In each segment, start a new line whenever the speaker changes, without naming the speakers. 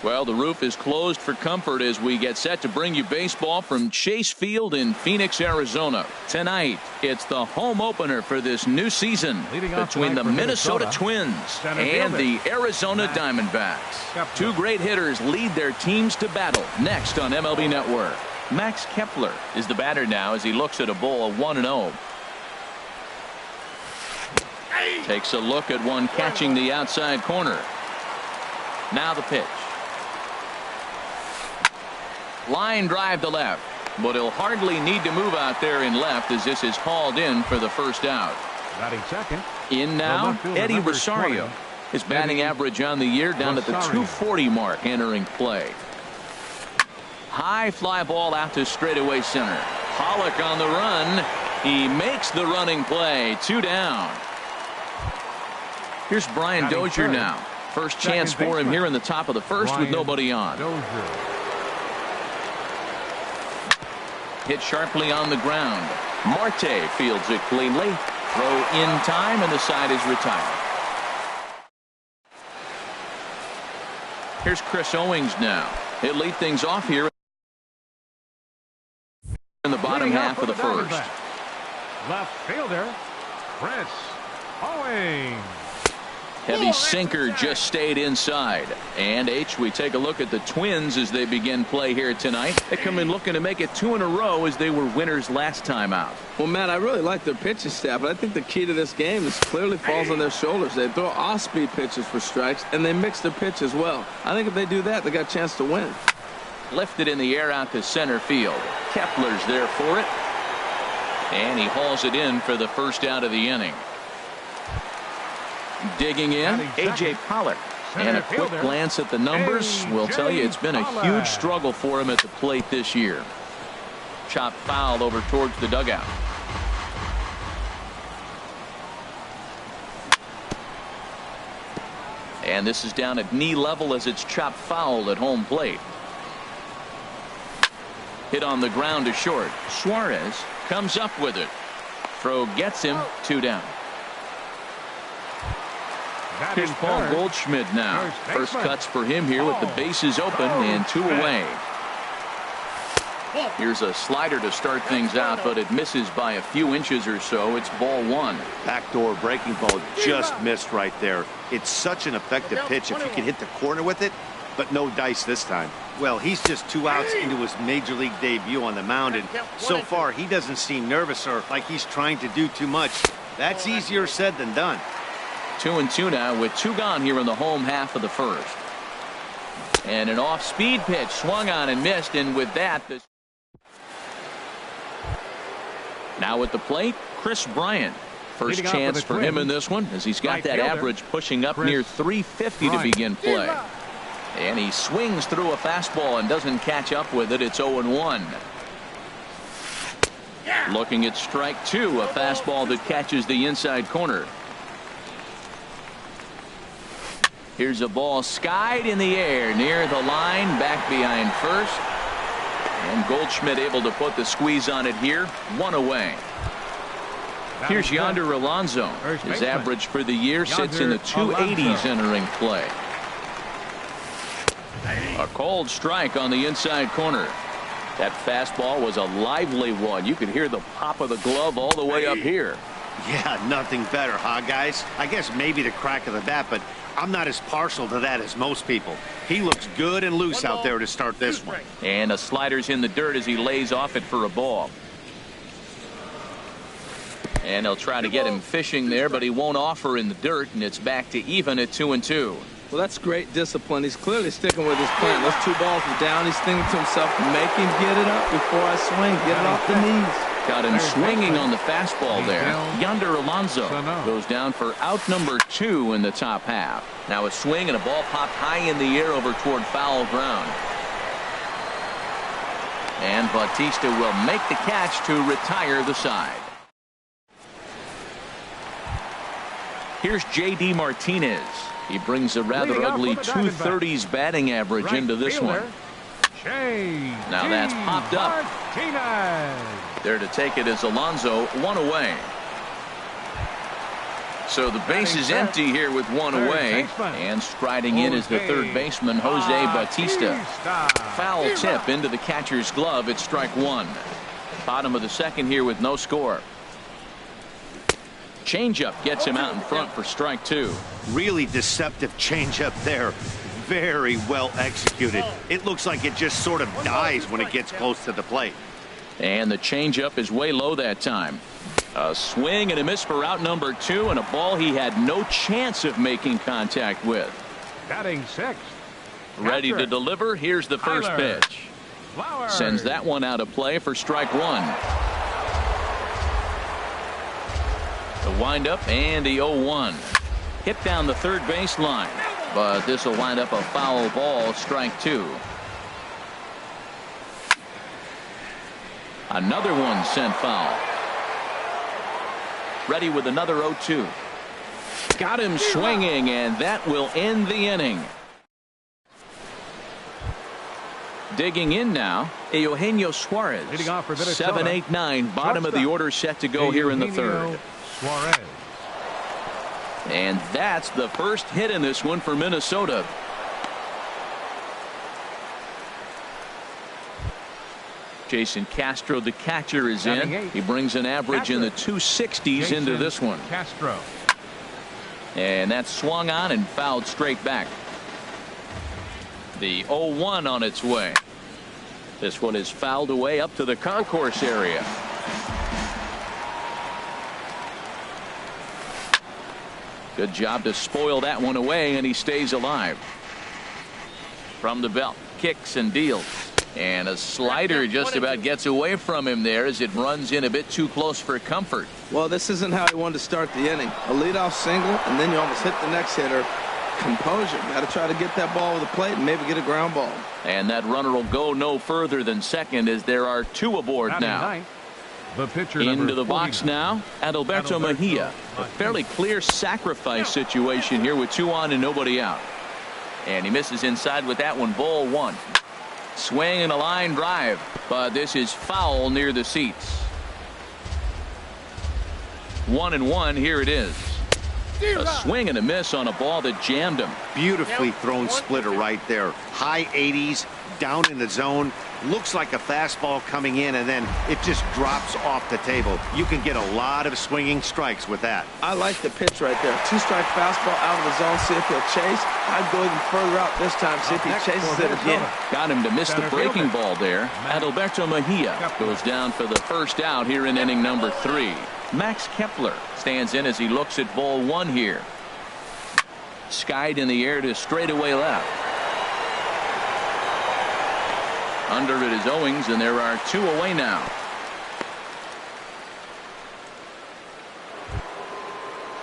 Well, the roof is closed for comfort as we get set to bring you baseball from Chase Field in Phoenix, Arizona. Tonight, it's the home opener for this new season between the Minnesota Twins and the Arizona Diamondbacks. Two great hitters lead their teams to battle next on MLB Network. Max Kepler is the batter now as he looks at a ball of 1-0. Takes a look at one catching the outside corner. Now the pitch. Line drive to left, but he'll hardly need to move out there in left as this is hauled in for the first out.
Batting second.
In now, Eddie Rosario. His batting average on the year down at the 240 mark entering play. High fly ball out to straightaway center. Pollock on the run. He makes the running play. 2 down. Here's Brian Dozier now. First chance for him here in the top of the first with nobody on. Hit sharply on the ground. Marte fields it cleanly. Throw in time, and the side is retired. Here's Chris Owings now. He'll lead things off here in the bottom half of the first.
Left fielder, Chris Owings.
Heavy sinker just stayed inside. And we take a look at the Twins as they begin play here tonight. They come in looking to make it 2 in a row as they were winners last time out.
Well, Matt, I really like their pitching staff, but I think the key to this game is clearly falls on their shoulders. They throw off-speed pitches for strikes, and they mix their pitch as well. I think if they do that, they got a chance to win.
Lifted in the air out to center field. Kepler's there for it. And he hauls it in for the first out of the inning. Digging in, A.J. Pollock. And a quick glance at the numbers will tell you it's been a huge struggle for him at the plate this year. Chopped foul over towards the dugout. And this is down at knee level as it's chopped foul at home plate. Hit on the ground to short. Suarez comes up with it. Throw gets him. 2 down. Here's Paul Goldschmidt now. First cuts for him here with the bases open and 2 away. Here's a slider to start things out, but it misses by a few inches or so. It's ball 1.
Backdoor breaking ball just missed right there. It's such an effective pitch if you can hit the corner with it, but no dice this time. Well, he's just 2 outs into his major league debut on the mound, and so far he doesn't seem nervous or like he's trying to do too much. That's easier said than done.
2-2 now with 2 gone here in the home half of the first. And an off-speed pitch swung on and missed, and with that, now at the plate, Chris Bryant. First chance for him in this one as he's got that average pushing up near 350 to begin play. And he swings through a fastball and doesn't catch up with it. It's 0-1. Looking at strike 2, a fastball that catches the inside corner. Here's a ball skied in the air near the line, back behind first. And Goldschmidt able to put the squeeze on it here. 1 away. Here's Yonder Alonso. His average for the year sits in the 280s entering play. A cold strike on the inside corner. That fastball was a lively one. You could hear the pop of the glove all the way up here.
Yeah, nothing better, huh, guys? I guess maybe the crack of the bat, but I'm not as partial to that as most people. He looks good and loose out there to start this one.
And a slider's in the dirt as he lays off it for a ball. And they'll try to get him fishing there, but he won't offer in the dirt, and it's back to even at 2-2.
Well, that's great discipline. He's clearly sticking with his plan. Those 2 balls were down. He's thinking to himself, make him get it up before I swing. Get it off the knees.
Got him swinging on the fastball there. Yonder Alonso goes down for out number 2 in the top half. Now a swing and a ball popped high in the air over toward foul ground. And Bautista will make the catch to retire the side. Here's J.D. Martinez. He brings a rather ugly 230s batting average into this one. Now that's popped up. There to take it is Alonso. 1 away. So the base is empty here with one away. And striding in is the third baseman, Jose Bautista. Foul tip into the catcher's glove. It's strike one. Bottom of the second here with no score. Changeup gets him out in front for strike two.
Really deceptive changeup there. Very well executed. It looks like it just sort of dies when it gets close to the plate.
And the changeup is way low that time. A swing and a miss for out number two, and a ball he had no chance of making contact with.
Batting sixth.
Ready to deliver. Here's the first pitch. Sends that one out of play for strike one. The windup and the 0-1. Hit down the third baseline, but this will wind up a foul ball, strike two. Another one sent foul. Ready with another 0-2. Got him swinging, and that will end the inning. Digging in now, Eugenio Suarez. 7, 8, 9. Bottom of the order set to go here in the third.
Suarez.
And that's the first hit in this one for Minnesota. Jason Castro, the catcher, is in. He brings an average in the 260s into this one.
Castro.
And that's swung on and fouled straight back. The 0-1 on its way. This one is fouled away up to the concourse area. Good job to spoil that one away, and he stays alive. From the belt, kicks and deals. And a slider just about gets away from him there as it runs in a bit too close for comfort.
Well, this isn't how he wanted to start the inning. A leadoff single, and then you almost hit the next hitter. Composure. Got to try to get that ball with the plate and maybe get a ground ball.
And that runner will go no further than second as there are two aboard now.
The pitcher
into the box now, Adalberto Mejia. A fairly clear sacrifice situation here with two on and nobody out. And he misses inside with that one. Ball one. Swing and a line drive, but this is foul near the seats. 1-1. Here it is. A swing and a miss on a ball that jammed him.
Beautifully thrown splitter right there. High 80s, down in the zone. Looks like a fastball coming in, and then it just drops off the table. You can get a lot of swinging strikes with that.
I like the pitch right there. Two-strike fastball out of the zone. See if he'll chase. I'd go even further out this time. See if he chases it again.
Got him to miss the breaking ball there. Adalberto Mejia goes down for the first out here in inning number 3. Max Kepler stands in as he looks at ball one here. Skied in the air to straightaway left. Under it is Owings, and there are two away now.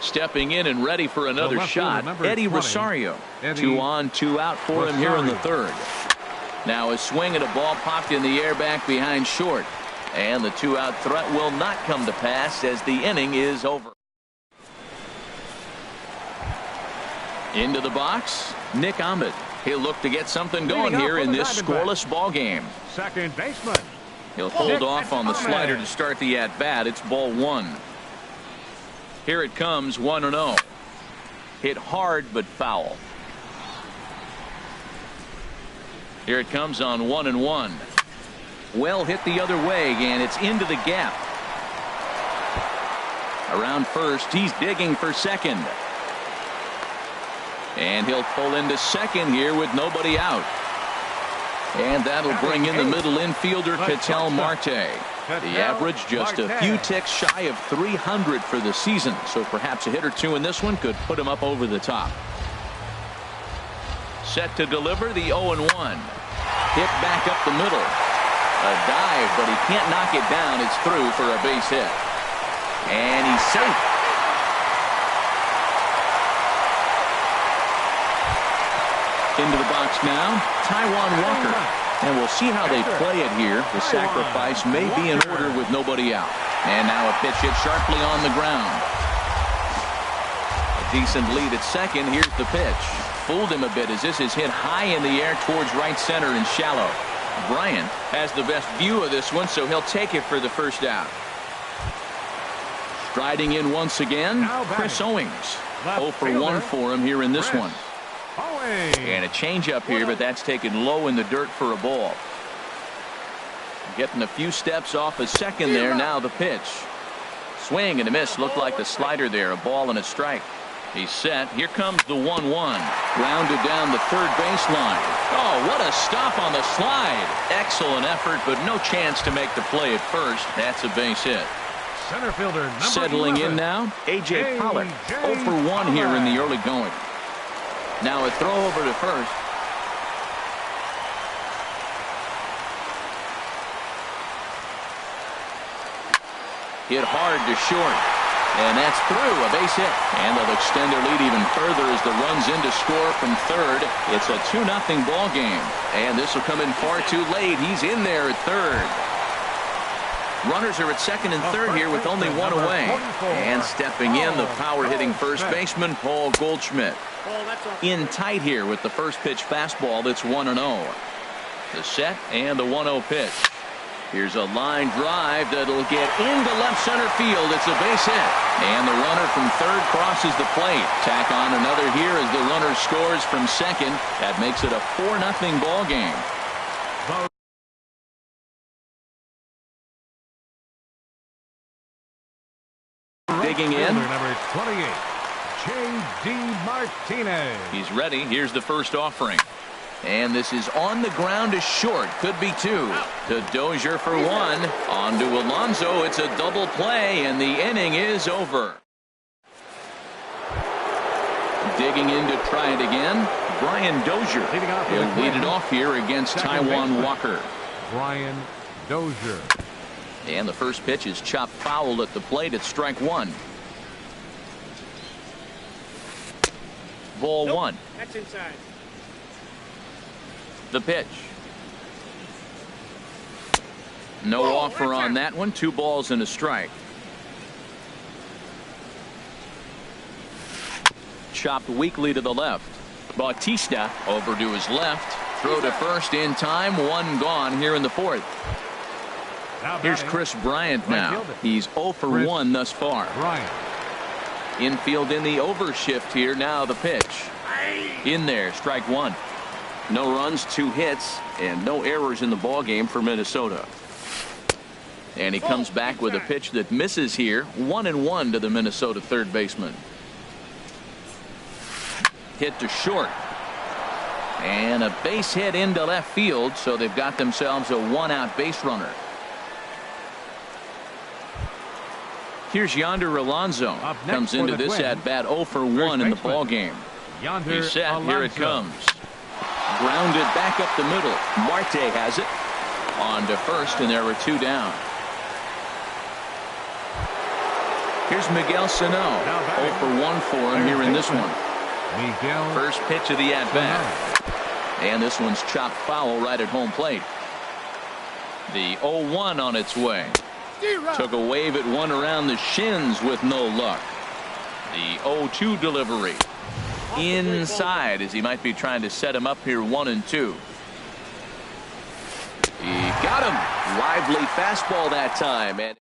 Stepping in and ready for another shot, Eddie Rosario. 2 on, 2 out for him here in the third. Now a swing and a ball popped in the air back behind short. And the 2-out threat will not come to pass as the inning is over. Into the box, Nick Ahmed. He'll look to get something going here in this scoreless ball game.
Second baseman.
He'll hold off on the slider to start the at-bat. It's ball one. Here it comes, 1-0. Hit hard but foul. Here it comes on 1-1. Well hit the other way, and it's into the gap. Around first, he's digging for second. And he'll pull into second here with nobody out. And that'll bring in the middle infielder, Ketel Marte. The average just a few ticks shy of 300 for the season, so perhaps a hit or two in this one could put him up over the top. Set to deliver the 0-1. Hit back up the middle. A dive, but he can't knock it down. It's through for a base hit. And he's safe. Into the box now, Taijuan Walker. And we'll see how they play it here. The sacrifice may be in order with nobody out. And now a pitch hit sharply on the ground. A decent lead at second. Here's the pitch. Fooled him a bit as this is hit high in the air towards right center and shallow. Bryant has the best view of this one, so he'll take it for the first out. Striding in once again, Chris Owings. 0 for 1 for him here in this one. And a changeup here, but that's taken low in the dirt for a ball. Getting a few steps off a second there. Now the pitch. Swing and a miss. Looked like the slider there. A ball and a strike. He's set. Here comes the 1-1. Grounded down the third baseline. Oh, what a stop on the slide. Excellent effort, but no chance to make the play at first. That's a base hit.
Center fielder number
Settling
11.
in now, A.J. Pollock. 0 for 1 here in the early going. Now a throw over to first. Hit hard to short. And that's through, a base hit. And they'll extend their lead even further as the run's in to score from third. It's a 2-0 ball game. And this will come in far too late. He's in there at third. Runners are at second and third here with only one away. And stepping in, the power-hitting first baseman, Paul Goldschmidt. In tight here with the first pitch fastball that's 1-0. The set and the 1-0 pitch. Here's a line drive that'll get into left center field. It's a base hit. And the runner from third crosses the plate. Tack on another here as the runner scores from second. That makes it a 4-0 ball game. Digging in.
Number 28, J.D. Martinez.
He's ready. Here's the first offering. And this is on the ground to short. Could be 2. To Dozier for 1. On to Alonso. It's a double play, and the inning is over. Digging in to try it again, Brian Dozier. He'll lead it off here against Taijuan Walker.
Brian Dozier.
And the first pitch is chopped foul at the plate at strike 1. Ball 1.
That's inside.
The pitch. No offer on that one. 2 balls and a strike. Chopped weakly to the left. Bautista over to his left. Throw to first in time. 1 gone here in the 4th. Here's Chris Bryant now. He's 0 for 1 thus far. Infield in the overshift here. Now the pitch. In there. Strike 1. No runs, 2 hits, and no errors in the ball game for Minnesota. And he comes back with a pitch that misses here. 1-1 to the Minnesota third baseman. Hit to short. And a base hit into left field, so they've got themselves a 1-out base runner. Here's Yonder Alonso. Comes into this at bat 0 for 1 in the ball game. He's set. Here it comes. Grounded back up the middle. Marte has it. On to first, and there were 2 down. Here's Miguel Sano. 0 for 1 for him here in this one. First pitch of the at-bat. And this one's chopped foul right at home plate. The 0-1 on its way. Took a wave at one around the shins with no luck. The 0-2 delivery. Inside as he might be trying to set him up here 1-2. He got him. Lively fastball that time. And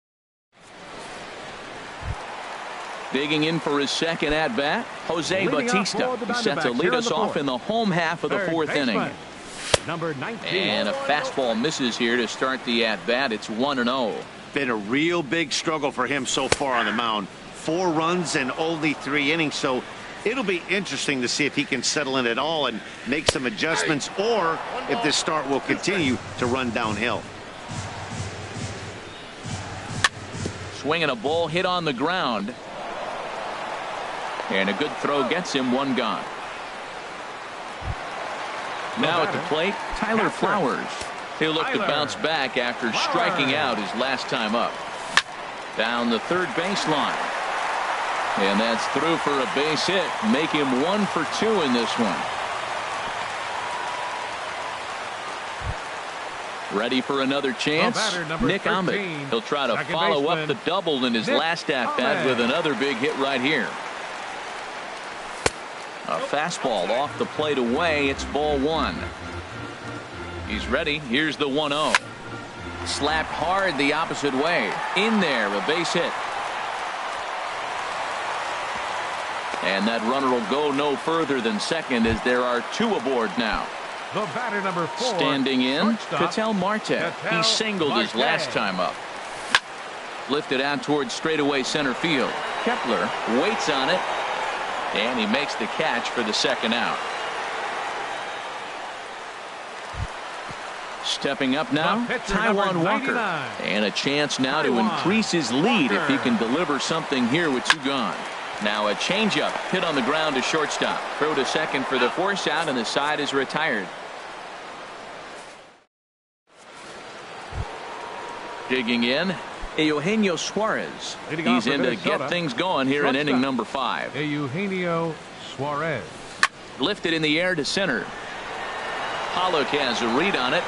digging in for his second at bat, Jose Bautista. He set to lead us off in the home half of the 4th inning.
Number 19.
And a fastball misses here to start the at bat. It's 1-0.
Been a real big struggle for him so far on the mound. 4 runs in only 3 innings, so it'll be interesting to see if he can settle in at all and make some adjustments, or if this start will continue to run downhill.
Swinging a ball hit on the ground. And a good throw gets him 1 gone. Now at the plate, Tyler Flowers. He'll look to bounce back after striking out his last time up. Down the third baseline. And that's through for a base hit. Make him 1 for 2 in this one. Ready for another chance? Nick Ahmed. He'll try to follow up the double in his last at-bat with another big hit right here. A fastball off the plate away. It's ball 1. He's ready. Here's the 1-0. Slapped hard the opposite way. In there, a base hit. And that runner will go no further than second as there are 2 aboard now.
The batter, number 4.
Standing in,
shortstop,
Ketel Marte. He singled his last time up. Lifted out towards straightaway center field. Kepler waits on it, and he makes the catch for the second out. Stepping up now, Taijuan Walker. And a chance now to increase his lead if he can deliver something here with 2 gone. Now a changeup hit on the ground to shortstop. Throw to second for the force out, and the side is retired. Digging in, Eugenio Suarez. He's in to get things going here in inning number 5.
Eugenio Suarez.
Lifted in the air to center. Pollock has a read on it.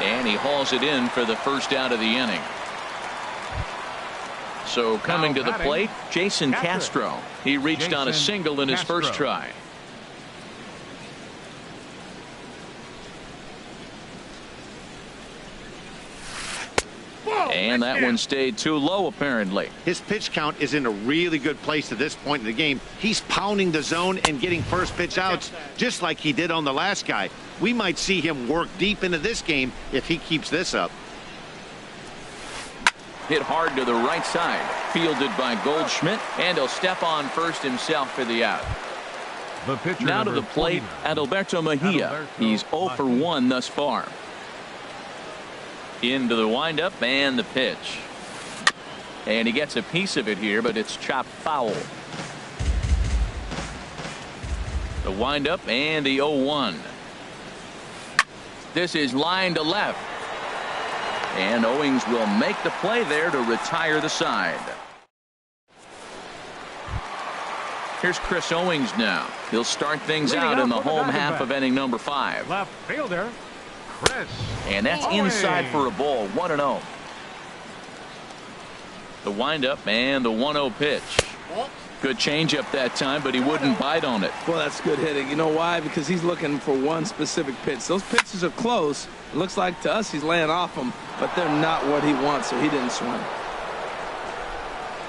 And he hauls it in for the first out of the inning. So coming to the plate, Jason Castro. He reached on a single in his first try. And that one stayed too low, apparently.
His pitch count is in a really good place at this point in the game. He's pounding the zone and getting first pitch outs just like he did on the last guy. We might see him work deep into this game if he keeps this up.
Hit hard to the right side. Fielded by Goldschmidt, and he'll step on first himself for the out.
The pitcher,
now to the plate, Adalberto Mejia. He's 0 for 1 thus far. Into the windup and the pitch. And he gets a piece of it here, but it's chopped foul. The windup and the 0-1. This is line to left. And Owings will make the play there to retire the side. Here's Chris Owings now. He'll start things out in the home half of inning number 5.
Left fielder, Chris.
And that's inside for a ball. 1-0. The windup and the 1-0 pitch. Good changeup that time, but he wouldn't bite on it.
Well, that's good hitting. You know why? Because he's looking for one specific pitch. Those pitches are close. It looks like to us he's laying off them, but they're not what he wants, so he didn't swing.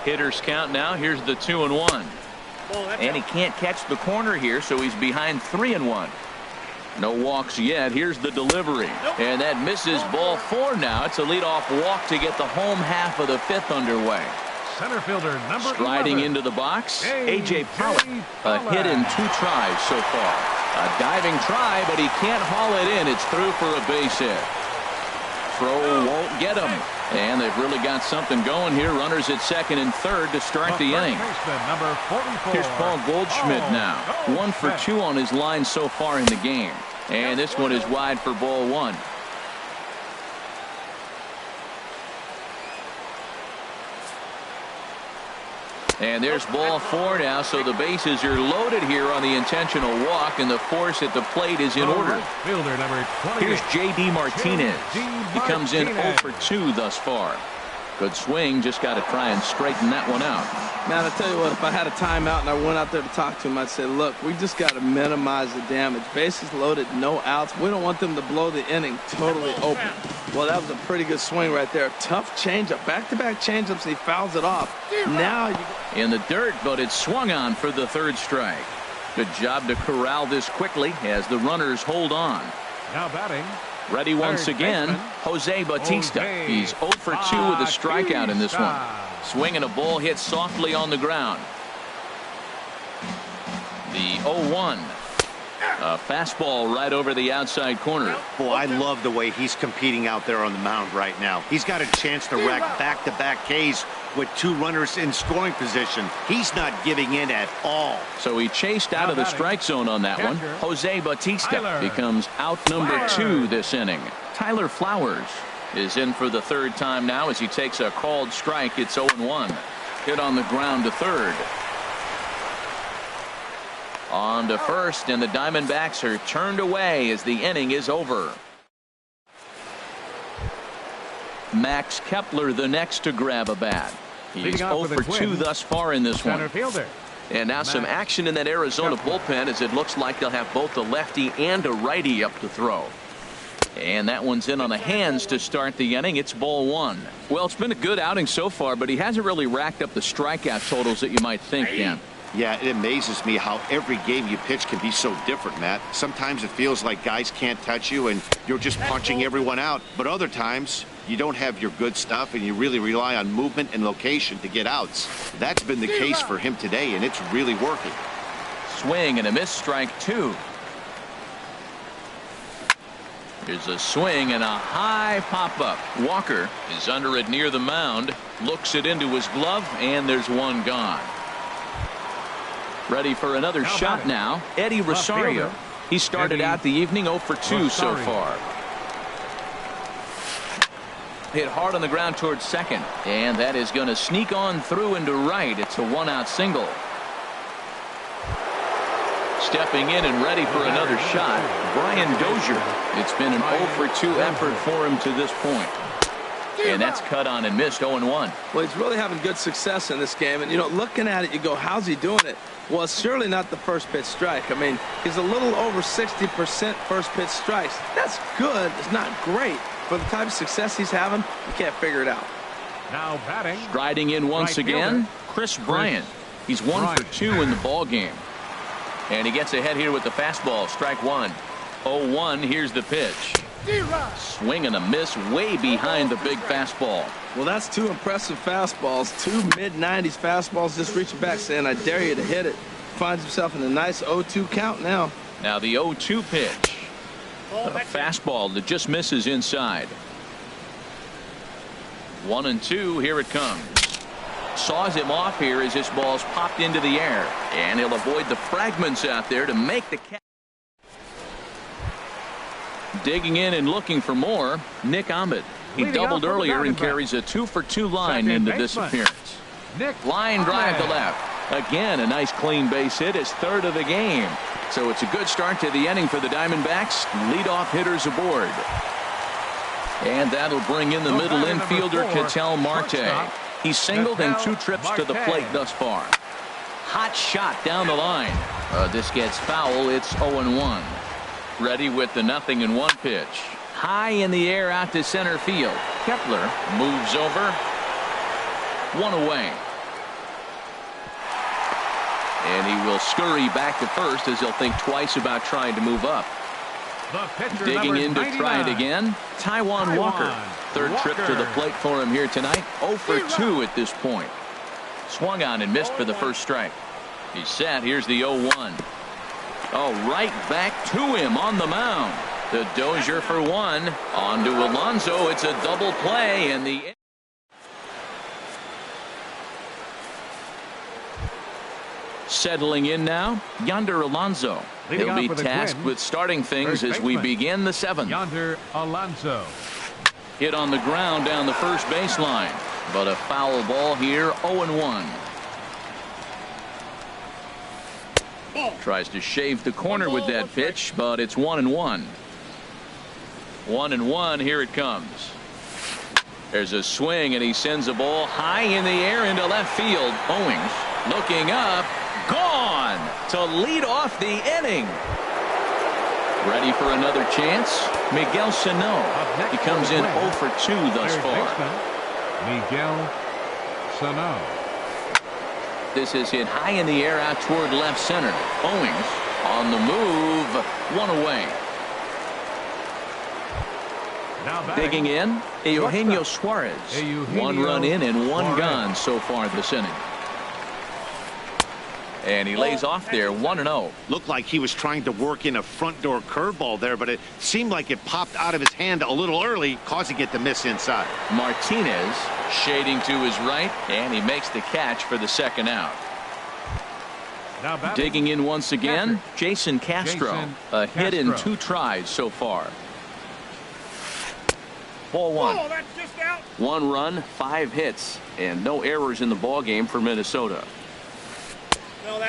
Hitters count now. Here's the 2-1. And he can't catch the corner here, so he's behind 3-1. No walks yet. Here's the delivery. And that misses ball 4 now. It's a leadoff walk to get the home half of the 5th underway.
Center fielder number
Striding
11.
into the box, A.J. Pollock. A hit in 2 tries so far. A diving try, but he can't haul it in. It's through for a base hit. Throw won't get him. And they've really got something going here. Runners at second and third to start the inning.
Number 44.
Here's Paul Goldschmidt now. 1 for 2 on his line so far in the game. And this one is wide for ball 1. And there's ball 4 now, so the bases are loaded here on the intentional walk, and the force at the plate is in order.
Fielder number 28.
Here's J.D. Martinez. He comes in 0 for 2 thus far. Good swing, just got to try and straighten that one out.
Man, I tell you what, if I had a timeout and I went out there to talk to him, I'd say, look, we just got to minimize the damage. Bases loaded, no outs. We don't want them to blow the inning totally open. Well, that was a pretty good swing right there. Tough changeup. Back-to-back changeups, and he fouls it off. Now
in the dirt, but it's swung on for the 3rd strike. Good job to corral this quickly as the runners hold on.
Now batting.
Ready once again, Jose Bautista. He's 0 for 2 with a strikeout in this one. Swinging a ball hit softly on the ground. The 0-1. A fastball right over the outside corner.
Boy, I love the way he's competing out there on the mound right now. He's got a chance to rack back-to-back Ks with 2 runners in scoring position. He's not giving in at all.
So he chased out of the strike zone on that one. Jose Bautista becomes out number 2 this inning. Tyler Flowers is in for the 3rd time now as he takes a called strike. It's 0-1. Hit on the ground to 3rd. On to 1st, and the Diamondbacks are turned away as the inning is over. Max Kepler the next to grab a bat. He's 0 for 2 thus far in this one. And now some action in that Arizona bullpen as it looks like they'll have both a lefty and a righty up to throw. And that one's in on the hands to start the inning. It's ball one. Well, it's been a good outing so far, but he hasn't really racked up the strikeout totals that you might think, Dan.
Yeah, it amazes me how every game you pitch can be so different, Matt. Sometimes it feels like guys can't touch you and you're just punching everyone out. But other times, you don't have your good stuff and you really rely on movement and location to get outs. That's been the case for him today, and it's really working.
Swing and a miss, strike two. Here's a swing and a high pop-up. Walker is under it near the mound, looks it into his glove, and there's one gone. Ready for another shot now, Eddie Rosario. He started out the evening 0 for 2 so far. Hit hard on the ground towards second, and that is going to sneak on through into right. It's a one-out single. Stepping in and ready for another shot, Brian Dozier. It's been an 0 for 2 effort for him to this point. And that's cut on and missed 0-1.
Well, he's really having good success in this game. And, you know, looking at it, you go, how's he doing it? Well, it's surely not the first pitch strike. I mean, he's a little over 60% first pitch strikes. That's good. It's not great. For the type of success he's having, you can't figure it out.
Now batting.
Striding in once again, Chris Bryant. He's 1 for 2 in the ball game. And he gets ahead here with the fastball. Strike one. 0-1. Here's the pitch. Swing and a miss way behind the big fastball.
Well, that's two impressive fastballs. Two mid-90s fastballs just reaching back saying, I dare you to hit it. Finds himself in a nice 0-2 count now.
Now the 0-2 pitch. A fastball that just misses inside. 1-2. Here it comes. Saws him off here as this ball's popped into the air. And he'll avoid the fragments out there to make the catch. Digging in and looking for more, Nick Ahmed. He doubled earlier and carries a 2 for 2 line into this appearance. Line drive to left. Again, a nice clean base hit, his third of the game. So it's a good start to the inning for the Diamondbacks. Leadoff hitters aboard. And that'll bring in the middle infielder, Ketel Marte. He's singled in 2 trips to the plate thus far. Hot shot down the line. This gets foul. It's 0-1. Ready with the 0-1 pitch. High in the air out to center field. Kepler moves over. One away. And he will scurry back to first as he'll think twice about trying to move up. Digging in to try it again, Taijuan Walker. Third trip to the plate for him here tonight. 0 for 2 at this point. Swung on and missed for the first strike. He's set. Here's the 0-1. Oh, right back to him on the mound. The Dozier for one. On to Alonso. It's a double play, and the settling in now, Yonder Alonso. He'll be tasked with starting things as we begin the 7th.
Yonder Alonso.
Hit on the ground down the first baseline, but a foul ball here. 0-1. Tries to shave the corner with that pitch, but it's 1-1. 1-1. Here it comes. There's a swing, and he sends a ball high in the air into left field. Owings looking up. Gone to lead off the inning. Ready for another chance. Miguel Sano. He comes in 0 for 2 thus far.
Miguel Sano.
This is hit high in the air out toward left center. Owings on the move. One away. Digging in, Eugenio Suarez. 1 run in and 1 gone so far this inning. And he lays off there 1-0.
Looked like he was trying to work in a front door curveball there, but it seemed like it popped out of his hand a little early, causing it to miss inside.
Martinez shading to his right, and he makes the catch for the second out. Digging in once again, Jason Castro. A hit in 2 tries so far. Ball 1. 1 run, 5 hits, and no errors in the ball game for Minnesota.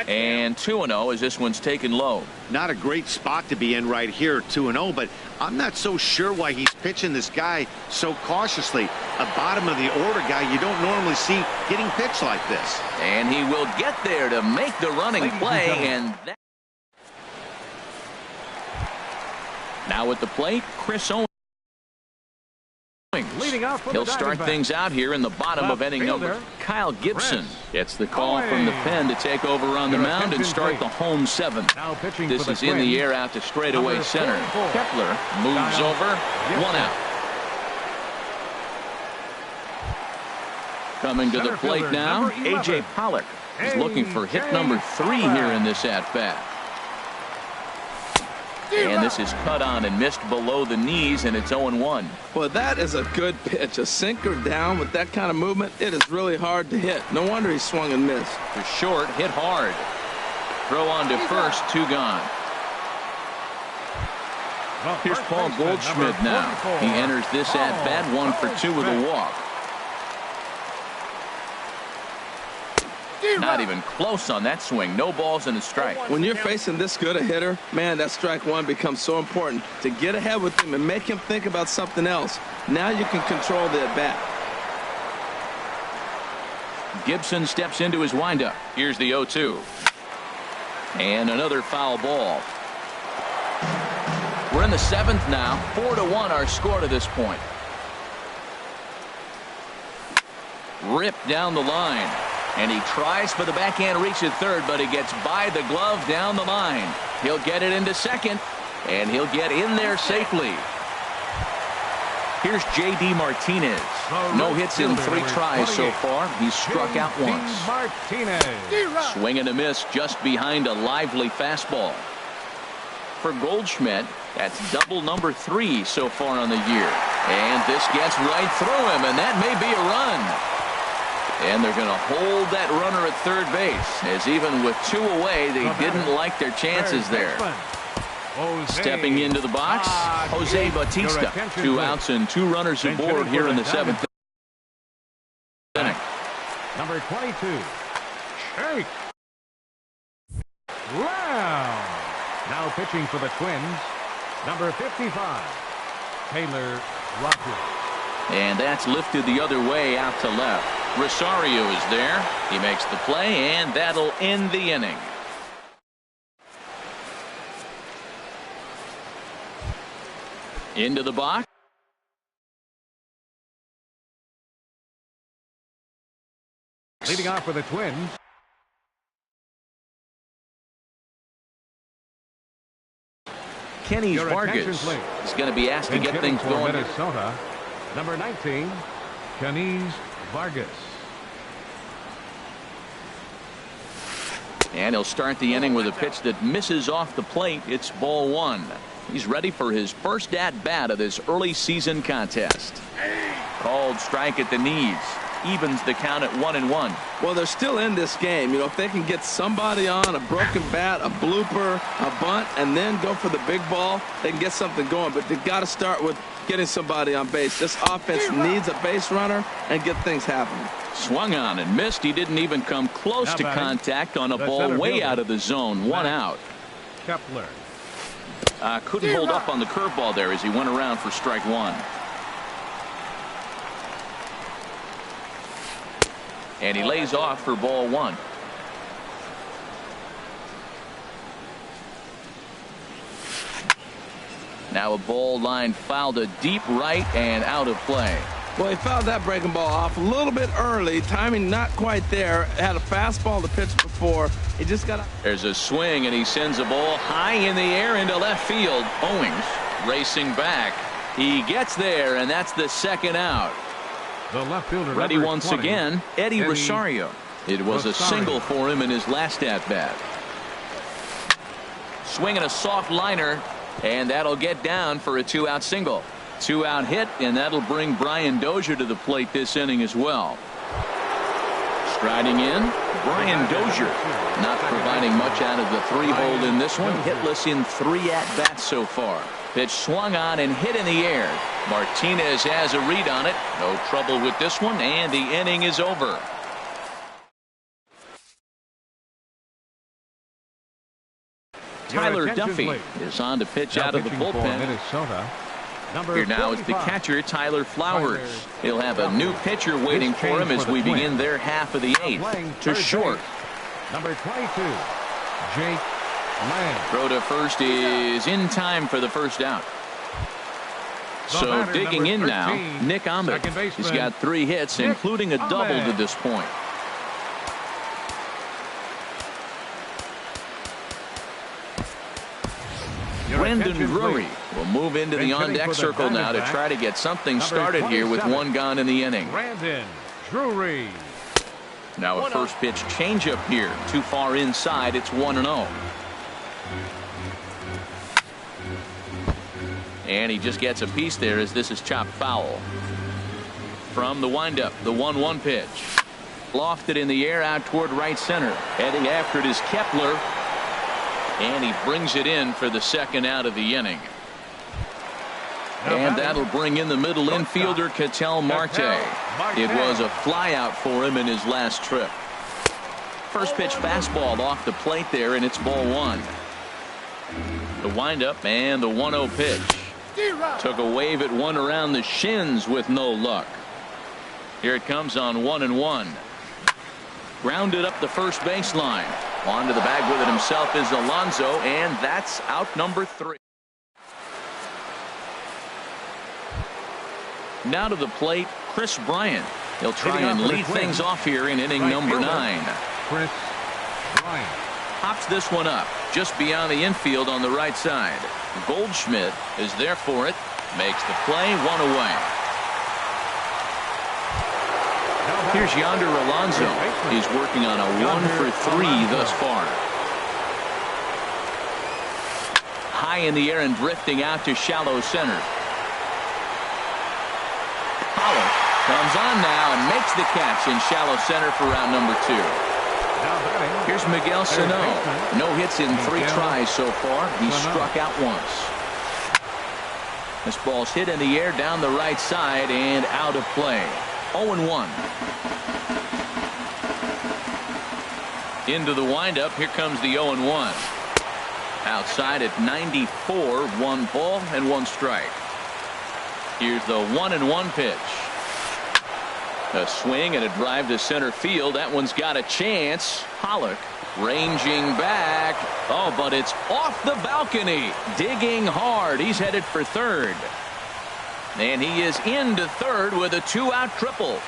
And 2-0 as this one's taken low.
Not a great spot to be in right here, 2-0, but I'm not so sure why he's pitching this guy so cautiously. A bottom of the order guy you don't normally see getting pitched like this.
And he will get there to make the running play, and that. Now at the plate, Chris Owings. He'll start things out here in the bottom of inning number. Kyle Gibson gets the call from the pen to take over on the mound and start the home seventh. This is in the air out to straightaway center. Kepler moves over. 1 out. Coming to the plate now, A.J. Pollock. He's looking for hit number 3 here in this at-bat. And this is cut on and missed below the knees, and it's 0-1.
Well, that is a good pitch. A sinker down with that kind of movement, it is really hard to hit. No wonder he swung and missed.
The short hit hard. Throw on to first, 2 gone. Here's Paul Goldschmidt now. He enters this at-bat 1 for 2 with a walk. Not even close on that swing. No balls and a strike.
When you're facing this good a hitter, man, that strike 1 becomes so important to get ahead with him and make him think about something else. Now you can control the at-bat.
Gibson steps into his windup. Here's the 0-2. And another foul ball. We're in the 7th now. 4-1 our score to this point. Ripped down the line. And he tries for the backhand reach at third, but he gets by the glove down the line. He'll get it into second, and he'll get in there safely. Here's J.D. Martinez. No hits in 3 tries so far. He's struck out once. Swing and a miss just behind a lively fastball. For Goldschmidt, that's double number 3 so far on the year. And this gets right through him, and that may be a run. And they're going to hold that runner at third base, as even with 2 away, they didn't like their chances there. Stepping into the box, Jose Bautista. 2 outs and 2 runners aboard here in the 7th inning.
Number 22, Shake. Wow. Now pitching for the Twins, number 55, Taylor Rogers.
And that's lifted the other way out to left. Rosario is there. He makes the play, and that'll end the inning. Into the box.
Leading off for the Twins,
Kenny Vargas is going to be asked to get things going.
Minnesota, number 19, Kenny Vargas.
And he'll start the inning with a pitch that misses off the plate. It's ball 1. He's ready for his first at-bat of this early season contest. Called strike at the knees. Evens the count at 1-1.
Well, they're still in this game. You know, if they can get somebody on, a broken bat, a blooper, a bunt, and then go for the big ball, they can get something going. But they've got to start with getting somebody on base. This offense needs a base runner and get things happening.
Swung on and missed. He didn't even come close to contact on a ball way out of the zone. 1 out.
Kepler.
Couldn't hold up on the curveball there as he went around for strike 1. And he lays off for ball 1. Now a ball line fouled to deep right and out of play.
Well, he fouled that breaking ball off a little bit early. Timing not quite there. Had a fastball to pitch before. He just got.
There's a swing, and he sends a ball high in the air into left field. Owings racing back. He gets there, and that's the 2nd out.
The left fielder
ready once
20,
again, Eddie Rosario. It was a single for him in his last at-bat. Swinging a soft liner, and that'll get down for a 2-out single. 2-out hit, and that'll bring Brian Dozier to the plate this inning as well. Striding in, Brian Dozier. Not providing much out of the 3-hole in this one. Hitless in 3 at-bats so far. Pitch swung on and hit in the air. Martinez has a read on it. No trouble with this one, and the inning is over. Tyler Duffy is on to pitch out of the bullpen.
Minnesota,
here now is the catcher, Tyler Flowers. He'll have a new pitcher waiting for him as we begin their half of the 8th. To short.
Number 22, Jake Lamb.
Throw to first is in time for the first out. So digging in now, Nick Ahmed. He's got 3 hits, including a double to this point. Brandon Drury will move into the on-deck circle now to try to get something started here with 1 gone in the inning.
Brandon Drury.
Now a first pitch changeup here. Too far inside. It's 1-0. And he just gets a piece there as this is chopped foul. From the windup, the 1-1 pitch. Lofted in the air out toward right center. Heading after it is Kepler. And he brings it in for the 2nd out of the inning. And that'll bring in the middle infielder, Ketel Marte. It was a flyout for him in his last trip. First pitch fastball off the plate there, and it's ball 1. The windup and the 1-0 pitch. Took a wave at one around the shins with no luck. Here it comes on 1-1. Grounded up the first baseline. Onto the bag with it himself is Alonso, and that's out number 3. Now to the plate, Chris Bryant. He'll try and lead things off here in inning number 9.
Chris Bryant
Hops this one up just beyond the infield on the right side. Goldschmidt is there for it. Makes the play, 1 away. Here's Yonder Alonso. He's working on a 1-for-3 thus far. High in the air and drifting out to shallow center. Pollock comes on now and makes the catch in shallow center for round number 2. Here's Miguel Sano. No hits in 3 tries so far. He struck out once. This ball's hit in the air down the right side and out of play. 0-1. Into the windup. Here comes the 0-1. Outside at 94. 1 ball and 1 strike. Here's the 1-1 pitch. A swing and a drive to center field. That one's got a chance. Pollock ranging back. Oh, but it's off the balcony. Digging hard. He's headed for 3rd. And he is into 3rd with a 2-out triple.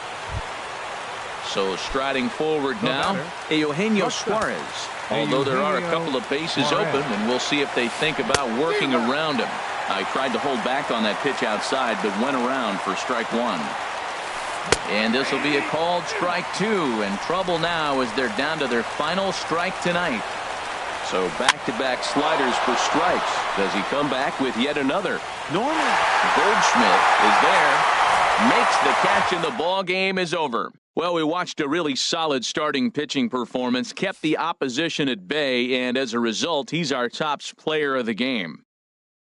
So striding forward now, Eugenio Suarez. Although there are a couple of bases open, and we'll see if they think about working around him. I tried to hold back on that pitch outside, but went around for strike 1. And this will be a called strike 2, and trouble now as they're down to their final strike tonight. So back-to-back sliders for strikes. Does he come back with yet another? Norman Goldschmidt is there. Makes the catch, and the ball game is over. Well, we watched a really solid starting pitching performance, kept the opposition at bay, and as a result, he's our top player of the game.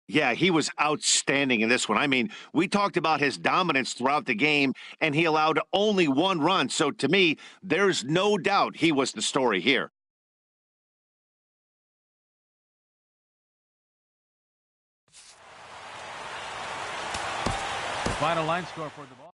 Yeah, he was outstanding in this one. I mean, we talked about his dominance throughout the game, and he allowed only 1 run. So to me, there's no doubt he was the story here.
The final line score for the ball.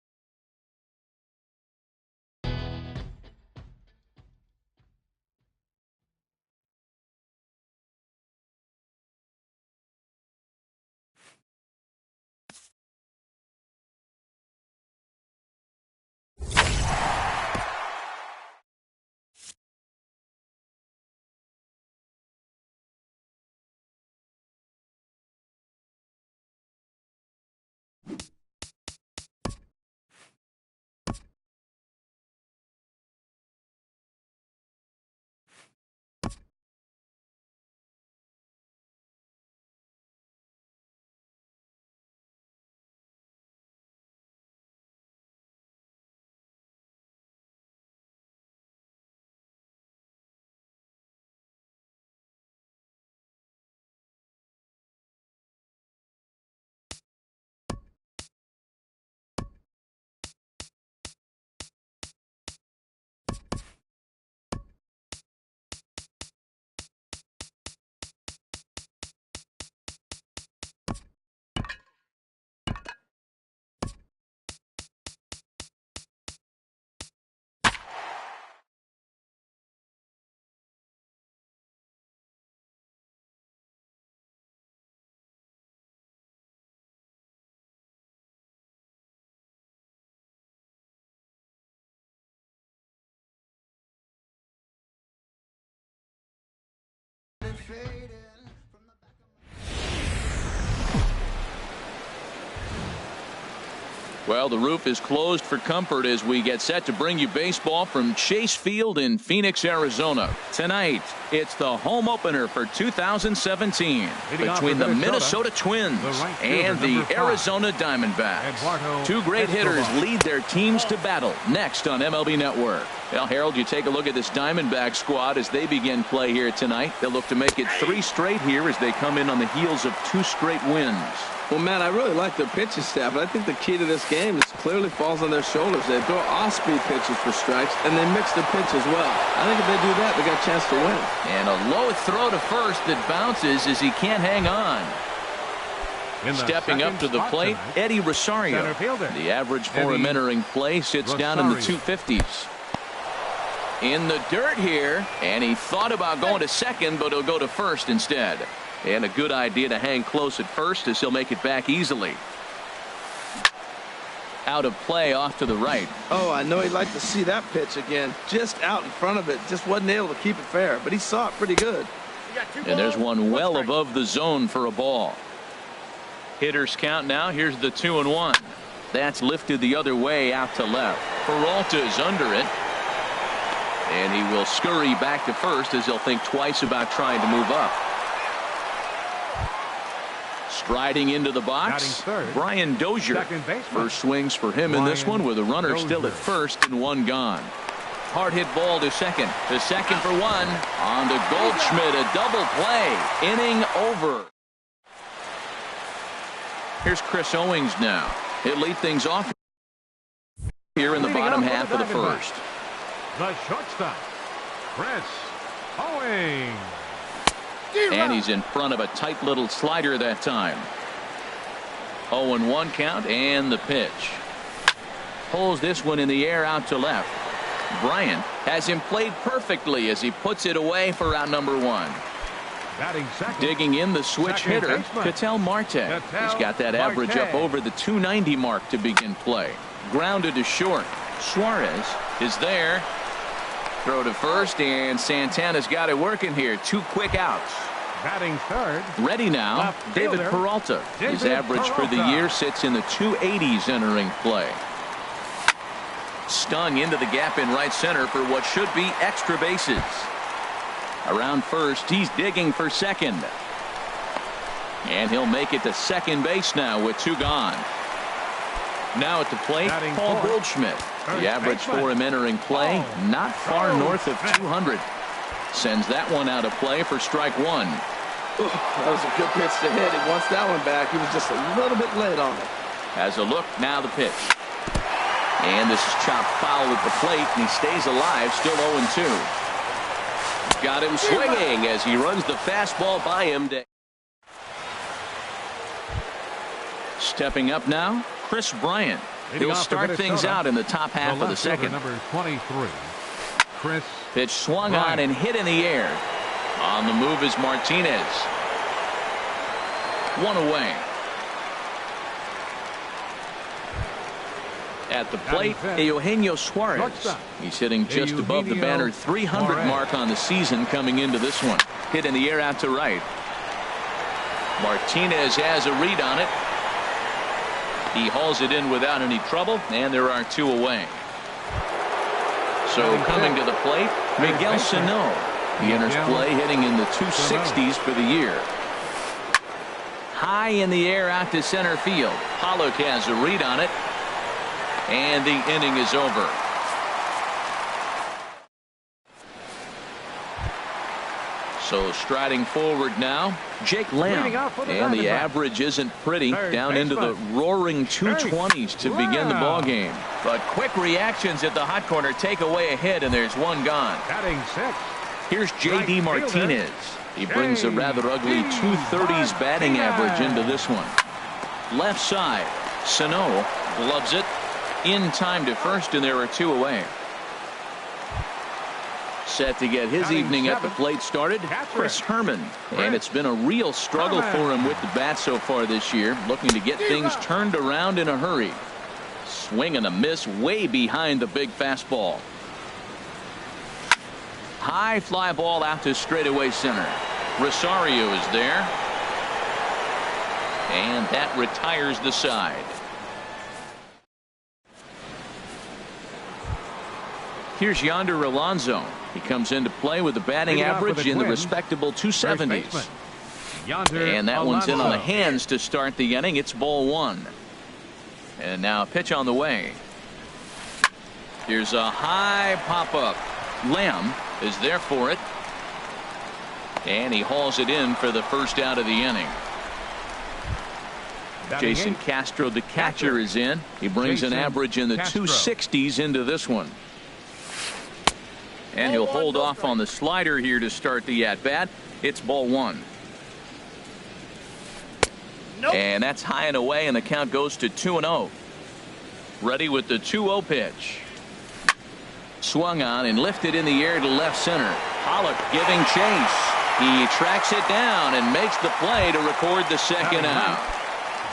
Well, the roof is closed for comfort as we get set to bring you baseball from Chase Field in Phoenix, Arizona. Tonight, it's the home opener for 2017 between the Minnesota Twins and the Arizona Diamondbacks. Two great hitters lead their teams to battle next on MLB Network. Well, Harold, you take a look at this Diamondback squad as they begin play here tonight. They'll look to make it 3 straight here as they come in on the heels of 2 straight wins.
Well, Matt, I really like their pitching staff, but I think the key to this game is clearly falls on their shoulders. They throw off-speed pitches for strikes, and they mix the pitch as well. I think if they do that, they got a chance to win.
And a low throw to first that bounces as he can't hang on. Stepping up to the plate, tonight, Eddie Rosario. The average for him entering play sits down in the 250s. In the dirt here, and he thought about going to second, but he'll go to first instead. And a good idea to hang close at first as he'll make it back easily. Out of play off to the right.
Oh, I know he'd like to see that pitch again. Just out in front of it. Just wasn't able to keep it fair, but he saw it pretty good.
And there's one well above the zone for a ball. Hitters count now. Here's the 2-1. That's lifted the other way out to left. Peralta's under it. And he will scurry back to first as he'll think twice about trying to move up. Striding into the box, Brian Dozier. First swings for him in this one with a runner still at first and 1 gone. Hard hit ball to second. To second for 1. On to Goldschmidt, a double play. Inning over. Here's Chris Owings now. He'll lead things off here in the bottom half of the first.
The shortstop, Chris Owings.
And he's in front of a tight little slider that time. 0-1 count and the pitch. Pulls this one in the air out to left. Bryant has him played perfectly as he puts it away for out number 1. Digging in the switch hitter, Ketel Marte. He's got that average up over the 290 mark to begin play. Grounded to short. Suarez is there. Throw to first, and Santana's got it working here. 2 quick outs.
Batting third.
Ready now, David Peralta. His average for the year sits in the 280s entering play. Stung into the gap in right center for what should be extra bases. Around first, he's digging for second. And he'll make it to second base now with 2 gone. Now at the plate, Paul Goldschmidt. The average for him entering play, not far north of 200. Sends that one out of play for strike 1.
That was a good pitch to hit. He wants that one back. He was just a little bit late on it.
Has a look, now the pitch. And this is chopped foul at the plate, and he stays alive, still 0-2. Got him swinging as he runs the fastball by him. Stepping up now, Chris Bryant. He'll start things out in the top half of the second.
Number 23, Chris.
Pitch swung on and hit in the air. On the move is Martinez. 1 away. At the plate, Eugenio Suarez. He's hitting just above the banner 300 mark on the season coming into this one. Hit in the air out to right. Martinez has a read on it. He hauls it in without any trouble, and there are 2 away. So coming to the plate, Miguel Sano. He enters play hitting in the 260s for the year. High in the air out to center field. Pollock has a read on it, and the inning is over. So striding forward now, Jake Lamb. And the average isn't pretty. Down into the roaring 220s to begin the ball game. But quick reactions at the hot corner take away a hit, and there's 1 gone. Here's J.D. Martinez. He brings a rather ugly 230s batting average into this one. Left side, Sano gloves it in time to first, and there are 2 away. Set to get his evening at the plate started, Chris Herman. And it's been a real struggle for him with the bat so far this year, looking to get things turned around in a hurry. Swing and a miss way behind the big fastball. High fly ball out to straightaway center. Rosario is there. And that retires the side. Here's Yonder Alonso. He comes into play with a batting average in the respectable 270s. And that one's in on the hands to start the inning. It's ball one. And now a pitch on the way. Here's a high pop-up. Lamb is there for it. And he hauls it in for the first out of the inning. Jason Castro, the catcher, is in. He brings an average in the 260s into this one. And he'll hold off on the slider here to start the at-bat. It's ball one. And that's high and away, and the count goes to 2-0. Ready with the 2-0 pitch. Swung on and lifted in the air to left center. Pollock giving chase. He tracks it down and makes the play to record the second out.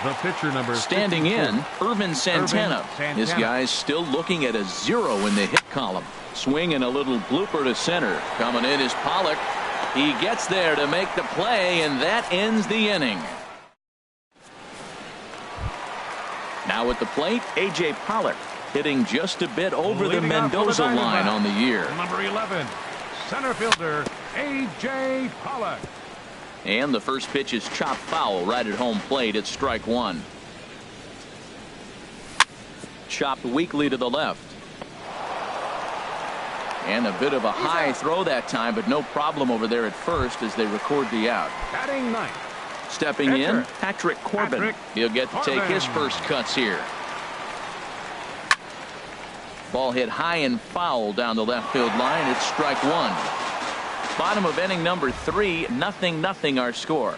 The pitcher number
standing
54.
in, Irvin Santana. This guy's still looking at a 0 in the hit column. Swinging a little blooper to center. Coming in is Pollock. He gets there to make the play, and that ends the inning. Now at the plate, A.J. Pollock, hitting just a bit over the Mendoza line on the year.
Number 11, center fielder A.J. Pollock.
And the first pitch is chopped foul right at home plate. It's strike one. Chopped weakly to the left. And a bit of a high throw that time, but no problem over there at first as they record the out.
Batting ninth.
Stepping in, Patrick Corbin. He'll get to take his first cuts here. Ball hit high and foul down the left field line. It's strike one. Bottom of inning number 3, 0-0 our score.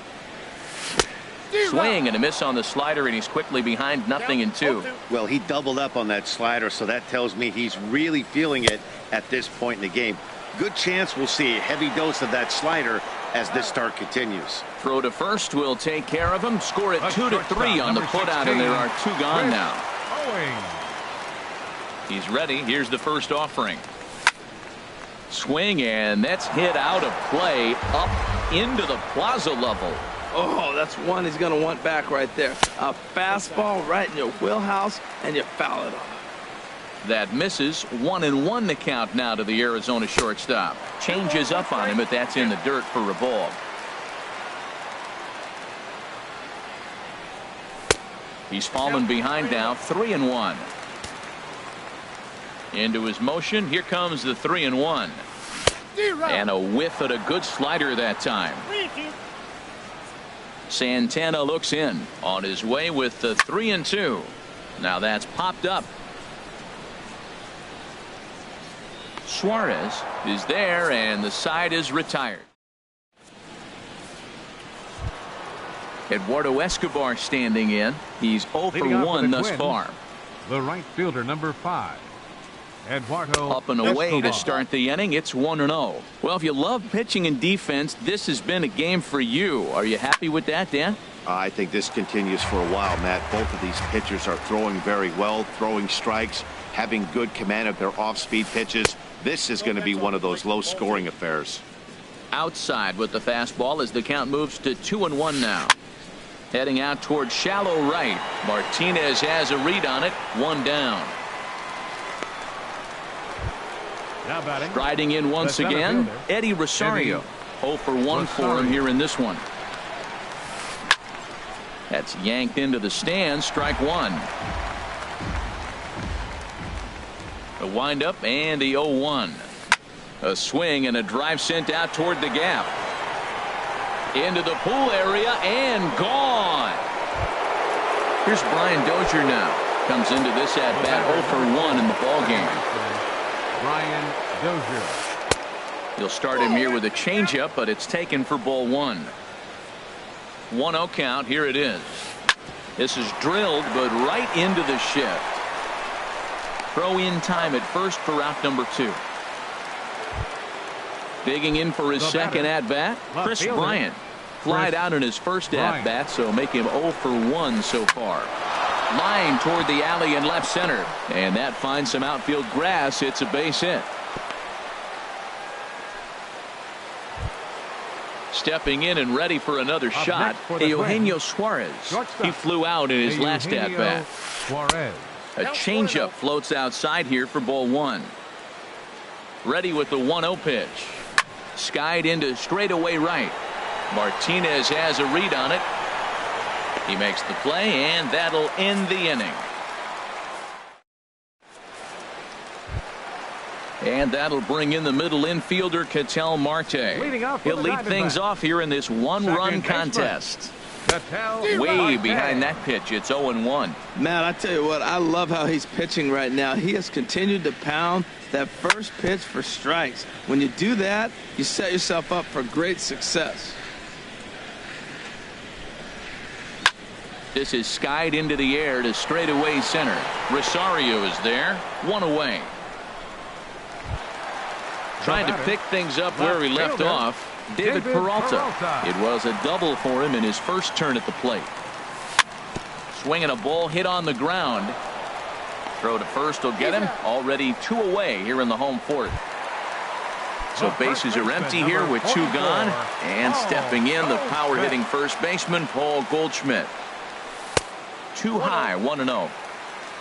Swing and a miss on the slider, and he's quickly behind 0-2.
Well, he doubled up on that slider, so that tells me he's really feeling it at this point in the game. Good chance we'll see a heavy dose of that slider as this start continues.
Throw to first will take care of him. Score at 2-3 on the putout, and there are 2 gone now. He's ready. Here's the first offering. Swing, and that's hit out of play up into the plaza level.
Oh, that's one he's going to want back right there. A fastball right in your wheelhouse, and you foul it off.
That misses. 1-1 the count now to the Arizona shortstop. Changes up on him, but that's in the dirt for a ball. He's fallen behind now. 3-1. Into his motion. Here comes the 3-1. And a whiff at a good slider that time. Santana looks in on his way with the 3-2. Now that's popped up. Suarez is there, and the side is retired. Eduardo Escobar standing in. He's 0 for 1 thus far.
The right fielder, number 5. Eduardo
up and away
Escobar.
to start the inning. It's 1-0. Well, if you love pitching and defense, this has been a game for you. Are you happy with that, Dan?
I think this continues for a while, Matt. Both of these pitchers are throwing very well, throwing strikes, having good command of their off-speed pitches. This is going to be one of those low-scoring affairs.
Outside with the fastball as the count moves to 2-1 now. Heading out towards shallow right. Martinez has a read on it. 1 down.
Now batting.
Striding in once again, Eddie Rosario. 0 for 1 for him here in this one. That's yanked into the stand. Strike one. A windup and the 0-1. A swing and a drive sent out toward the gap. Into the pool area and gone. Here's Brian Dozier now. Comes into this at bat 0 for 1 in the ball game.
Brian Dozier.
He'll start him here with a changeup, but it's taken for ball 1. 1-0 count. Here it is. This is drilled, but right into the shift. Throw in time at first for out number 2. Digging in for his second at bat, Chris Bryant. Flied out in his first at bat, so make him 0 for 1 so far. Line toward the alley in left center, and that finds some outfield grass. It's a base hit. Stepping in and ready for another shot, Eugenio Suarez. He flew out in his last at-bat. A changeup floats outside here for ball one. Ready with the 1-0 pitch. Skied into straightaway right. Martinez has a read on it. He makes the play, and that'll end the inning. And that'll bring in the middle infielder, Ketel Marte. He'll lead things off here in this one-run contest. Way behind that pitch. It's 0-1.
Man, I tell you what, I love how he's pitching right now. He has continued to pound that first pitch for strikes. When you do that, you set yourself up for great success.
This is skied into the air to straightaway center. Rosario is there. One away. Trying to pick things up where he left off. David Peralta. It was a double for him in his first turn at the plate. Swinging a ball hit on the ground. Throw to first will get him. Already 2 away here in the home fourth. So bases are empty here with 2 gone. And stepping in, the power hitting first baseman, Paul Goldschmidt. Too high, 1-0.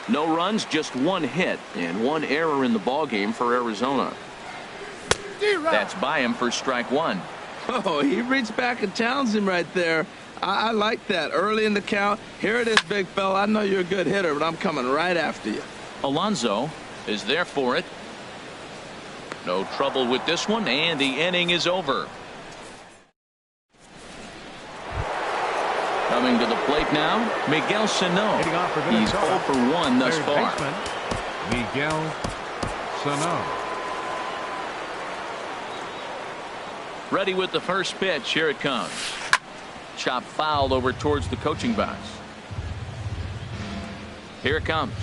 No runs, just 1 hit and 1 error in the ball game for Arizona. That's by him for strike 1.
Oh, he reached back and challenged him right there. I like that. Early in the count. Here it is, big fella. I know you're a good hitter, but I'm coming right after you.
Alonso is there for it. No trouble with this one, and the inning is over. Coming to the plate now, Miguel Sano. He's 0 for 1 thus far.
Miguel Sano.
Ready with the first pitch. Here it comes. Chop fouled over towards the coaching box. Here it comes.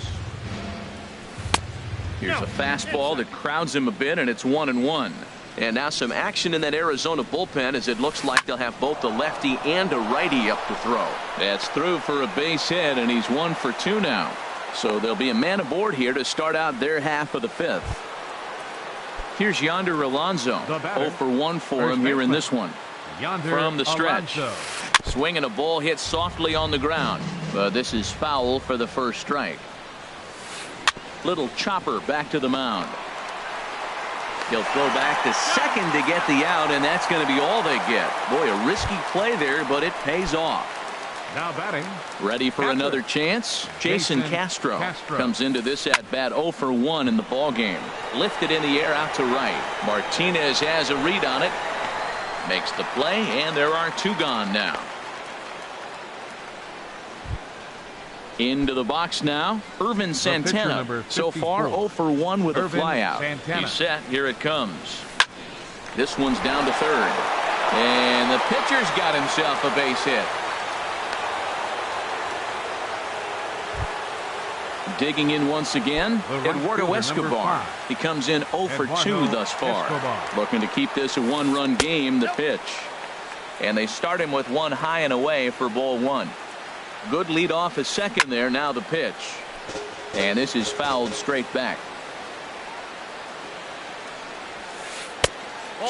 Here's a fastball that crowds him a bit, and it's 1-1. And now some action in that Arizona bullpen, as it looks like they'll have both a lefty and a righty up to throw. That's through for a base hit, and he's 1 for 2 now. So there'll be a man aboard here to start out their half of the 5th. Here's Yonder Alonso. 0 for 1 for him here in this one. From the stretch. Swinging a ball hit softly on the ground. But this is foul for the first strike. Little chopper back to the mound. He'll throw back to second to get the out, and that's going to be all they get. Boy, a risky play there, but it pays off.
Now batting.
Ready for another chance. Jason Castro comes into this at bat 0 for 1 in the ball game. Lifted in the air out to right. Martinez has a read on it. Makes the play, and there are 2 gone now. Into the box now, Irvin Santana. So far 0 for 1 with a flyout. He's set. Here it comes. This one's down to third. And the pitcher's got himself a base hit. Digging in once again, Eduardo Escobar. He comes in 0 for 2 thus far. Looking to keep this a 1-run game, the pitch. And they start him with 1 high and away for ball 1. Good lead off at second there. Now the pitch. And this is fouled straight back.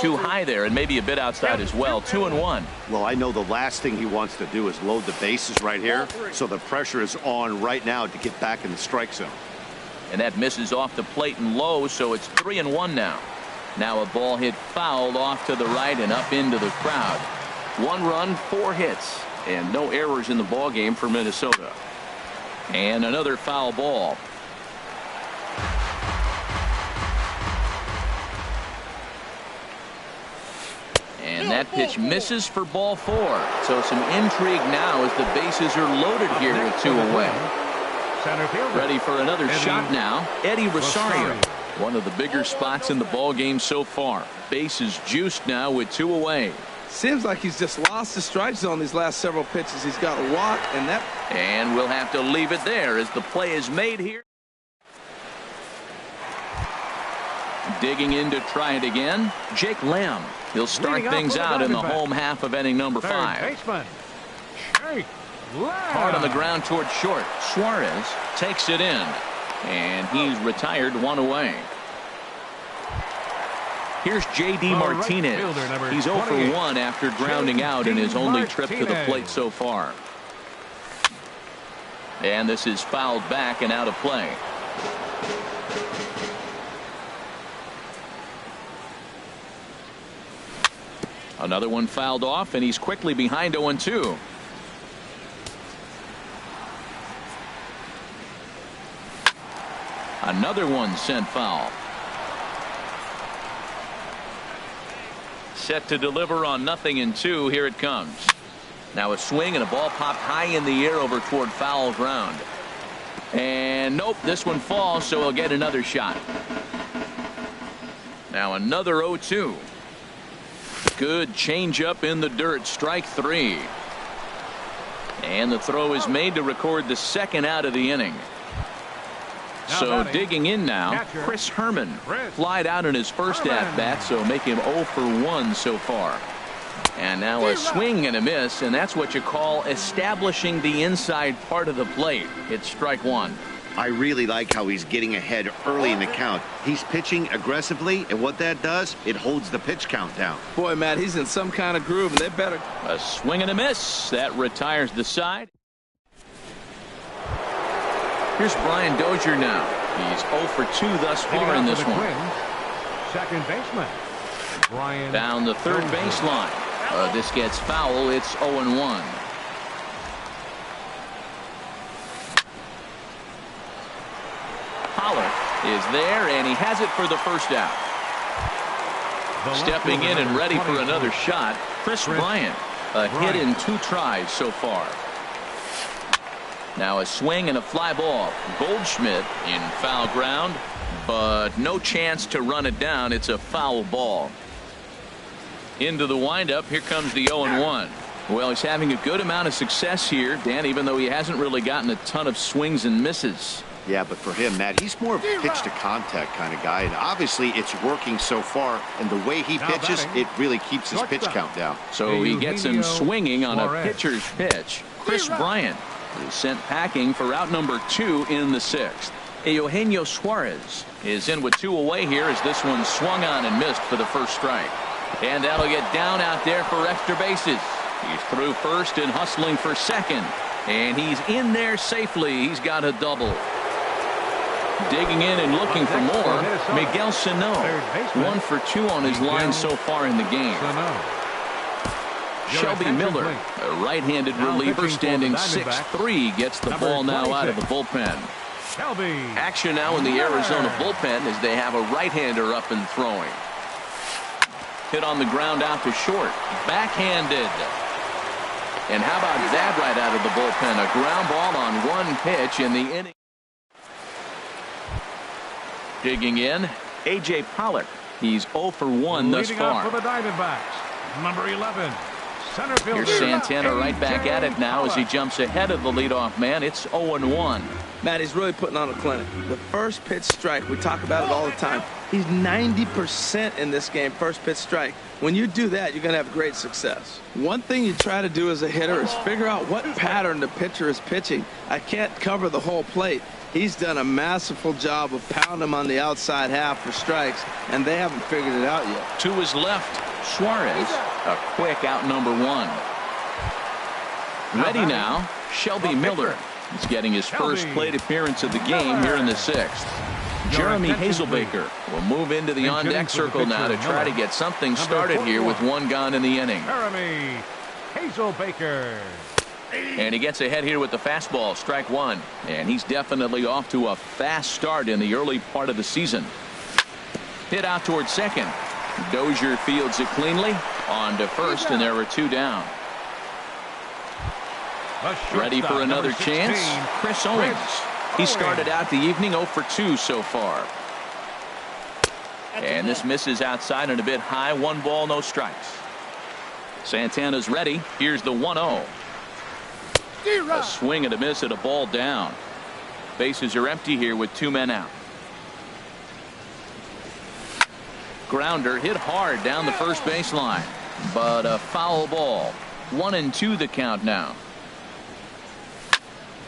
Too high there, and maybe a bit outside as well. 2-1.
Well, I know the last thing he wants to do is load the bases right here, so the pressure is on right now to get back in the strike zone.
And that misses off the plate and low, so it's 3-1 now. Now a ball hit fouled off to the right and up into the crowd. 1 run, 4 hits, and no errors in the ball game for Minnesota. And another foul ball. And that pitch misses for ball 4. So some intrigue now as the bases are loaded here with 2 away. Ready for another shot now. Eddie Rosario. One of the bigger spots in the ball game so far. Bases juiced now with 2 away.
Seems like he's just lost the strike zone these last several pitches. He's got a walk, and that.
And we'll have to leave it there as the play is made here. Digging in to try it again, Jake Lamb. He'll start things out in the home half of inning number 5. Hard on the ground toward short. Suarez takes it in, and he's retired 1 away. Here's J.D. Martinez. He's 0 for 1 after grounding out in his only trip to the plate so far. And this is fouled back and out of play. Another one fouled off, and he's quickly behind 0-2. Another one sent foul. Set to deliver on 0-2. Here it comes. Now a swing and a ball popped high in the air over toward foul ground. And nope, this one falls, so he'll get another shot. Now another 0-2. Good changeup in the dirt. Strike 3. And the throw is made to record the second out of the inning. So digging in now, Chris Herman flied out in his first at-bat, so make him 0 for 1 so far. And now a swing and a miss, and that's what you call establishing the inside part of the plate. It's strike 1.
I really like how he's getting ahead early in the count. He's pitching aggressively, and what that does, it holds the pitch count down.
Boy, Matt, he's in some kind of groove, and they better.
A swing and a miss. That retires the side. Here's Brian Dozier now. He's 0 for 2 thus far in this one.
Second baseman, Brian
Down the third baseline. This gets foul. It's 0-1. Pollard is there, and he has it for the first out. Stepping in and ready for another shot, Chris Bryant. A hit in 2 tries so far. Now a swing and a fly ball. Goldschmidt in foul ground, but no chance to run it down. It's a foul ball. Into the windup. Here comes the 0-1. Well, he's having a good amount of success here, Dan, even though he hasn't really gotten a ton of swings and misses.
Yeah, but for him, Matt, he's more of a pitch to contact kind of guy, and obviously it's working so far, and the way he pitches, it really keeps his pitch count down.
So he gets him swinging on a pitcher's pitch. Chris Bryant is sent packing for out number 2 in the 6th. Eugenio Suarez is in with 2 away here as this one swung on and missed for the first strike. And that'll get down out there for extra bases. He's through first and hustling for second. And he's in there safely. He's got a double. Digging in and looking for more, Miguel Sano. 1 for 2 on his line so far in the game. Shelby Miller, a right-handed reliever standing 6'3", gets the ball now out of the bullpen. Action now in the Arizona bullpen as they have a right-hander up and throwing. Hit on the ground out to short. Backhanded. And how about that right out of the bullpen? A ground ball on 1 pitch in the inning. Digging in, A.J. Pollock. He's 0 for 1 thus far.
For the Diamondbacks, number 11.
Here's Santana right back at it now as he jumps ahead of the leadoff man. It's 0-1.
Matt, he's really putting on a clinic. The first pitch strike, we talk about it all the time. He's 90% in this game, first pitch strike. When you do that, you're going to have great success. One thing you try to do as a hitter is figure out what pattern the pitcher is pitching. I can't cover the whole plate. He's done a masterful job of pounding him on the outside half for strikes, and they haven't figured it out yet.
To his left, Suarez, a quick out number 1. Ready now, Shelby Miller. He's getting his first plate appearance of the game here in the 6th. Jeremy Hazelbaker will move into the on-deck circle now to try to get something started here with 1 gone in the inning.
Jeremy Hazelbaker.
And he gets ahead here with the fastball, strike 1. And he's definitely off to a fast start in the early part of the season. Hit out towards second. Dozier fields it cleanly. On to first, and there were 2 down. Ready for another chance? Chris Owings. He started out the evening 0 for 2 so far. And this misses outside and a bit high. 1 ball, no strikes. Santana's ready. Here's the 1-0. A swing and a miss at a ball down. Bases are empty here with 2 men out. Grounder hit hard down the first baseline, but a foul ball. 1-2 the count now.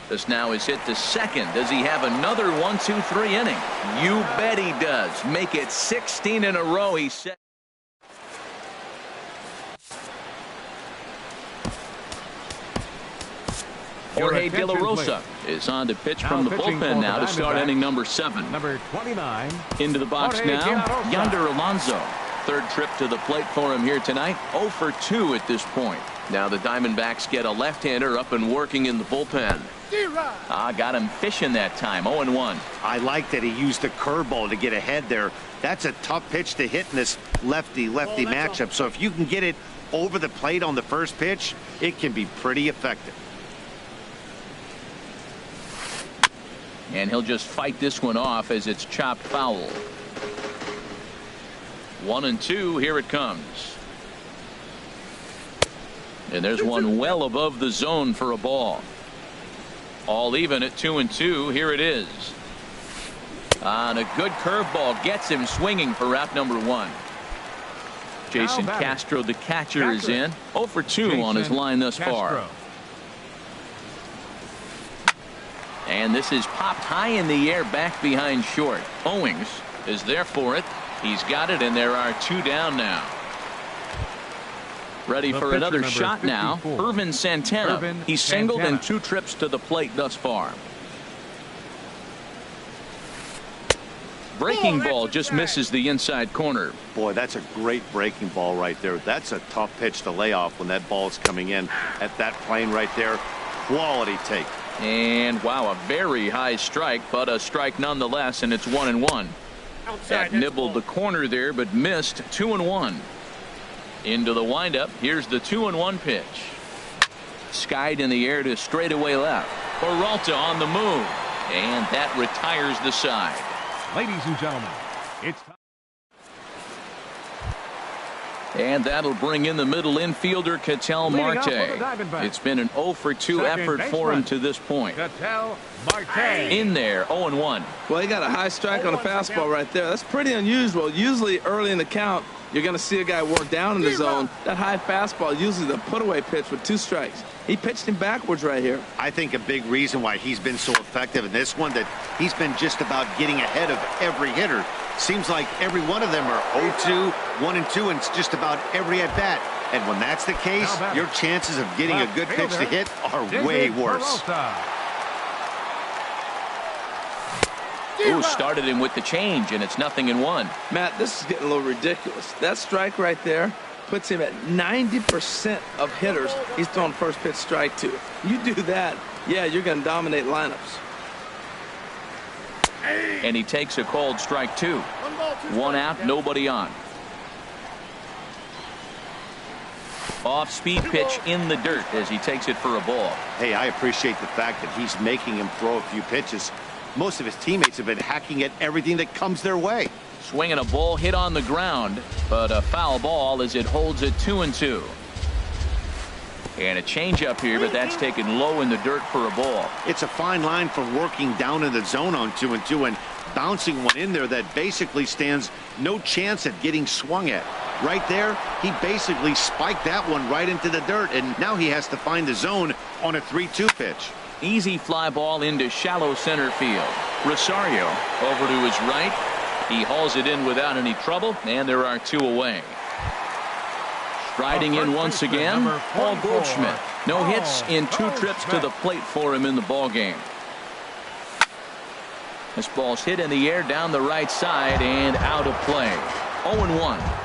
This now is hit to second. Does he have another 1-2-3 inning? You bet he does. Make it 16 in a row. He set. Jorge De La Rosa is on to pitch from the bullpen now to start inning number 7.
Number 29.
Into the box now, Yonder Alonso. Third trip to the plate for him here tonight. 0 for 2 at this point. Now the Diamondbacks get a left-hander up and working in the bullpen. Got him fishing that time. 0-1.
I like that he used the curveball to get ahead there. That's a tough pitch to hit in this lefty-lefty matchup. So if you can get it over the plate on the first pitch, it can be pretty effective.
And he'll just fight this one off as it's chopped foul. 1-2. Here it comes. And there's one well above the zone for a ball. All even at 2-2. Here it is. And a good curveball gets him swinging for out number 1. Jason Castro, the catcher, is in. 0 for 2 on his line thus far. And this is popped high in the air back behind short. Owings is there for it. He's got it, and there are 2 down now. Ready for another shot now. Irvin Santana. He's singled in 2 trips to the plate thus far. Breaking ball just misses the inside corner.
Boy, that's a great breaking ball right there. That's a tough pitch to lay off when that ball is coming in at that plane right there. Quality take.
And wow, a very high strike, but a strike nonetheless, and it's 1-1. That nibbled the corner there, but missed. 2-1. Into the windup. Here's the 2-1 pitch. Skied in the air to straightaway left. Peralta on the move, and that retires the side.
Ladies and gentlemen, it's time.
And that'll bring in the middle infielder, Ketel Marte. It's been an 0 for 2 effort for him to this point.
Ketel Marte.
In there, 0-1.
Well, he got a high strike on a fastball right there. That's pretty unusual. Usually early in the count, you're going to see a guy work down in the zone. That high fastball, usually the put-away pitch with 2 strikes. He pitched him backwards right here.
I think a big reason why he's been so effective in this one, that he's been just about getting ahead of every hitter. Seems like every one of them are 0-2, 1-2, and it's just about every at-bat. And when that's the case, your chances of getting a good pitch to hit are way worse.
Ooh, started him with the change, and it's 0-1.
Matt, this is getting a little ridiculous. That strike right there puts him at 90% of hitters he's thrown first pitch strike to. You do that, yeah, you're going to dominate lineups.
And he takes a called strike 2. 1 out, nobody on. Off-speed pitch in the dirt as he takes it for a ball.
Hey, I appreciate the fact that he's making him throw a few pitches. Most of his teammates have been hacking at everything that comes their way.
Swinging a ball hit on the ground, but a foul ball as it holds at 2-2. And a changeup here, but that's taken low in the dirt for a ball.
It's a fine line for working down in the zone on 2-2 and bouncing one in there that basically stands no chance at getting swung at. Right there, he basically spiked that one right into the dirt, and now he has to find the zone on a 3-2 pitch.
Easy fly ball into shallow center field. Rosario over to his right. He hauls it in without any trouble, and there are 2 away. Striding in once again, Paul Goldschmidt. No hits in 2 trips to the plate for him in the ballgame. This ball's hit in the air down the right side and out of play. 0-1.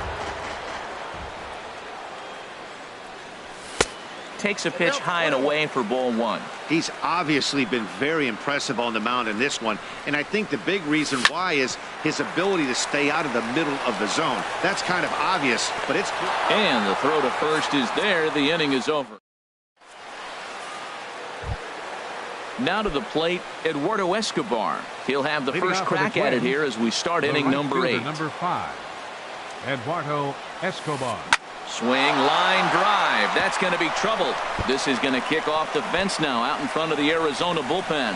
Takes a pitch high and away for ball 1.
He's obviously been very impressive on the mound in this one, and I think the big reason why is his ability to stay out of the middle of the zone. That's kind of obvious, but it's...
And the throw to first is there. The inning is over. Now to the plate, Eduardo Escobar. He'll have the first crack at it here as we start inning number 8.
Number 5, Eduardo Escobar.
Swing, line drive. That's going to be trouble. This is going to kick off the fence now out in front of the Arizona bullpen.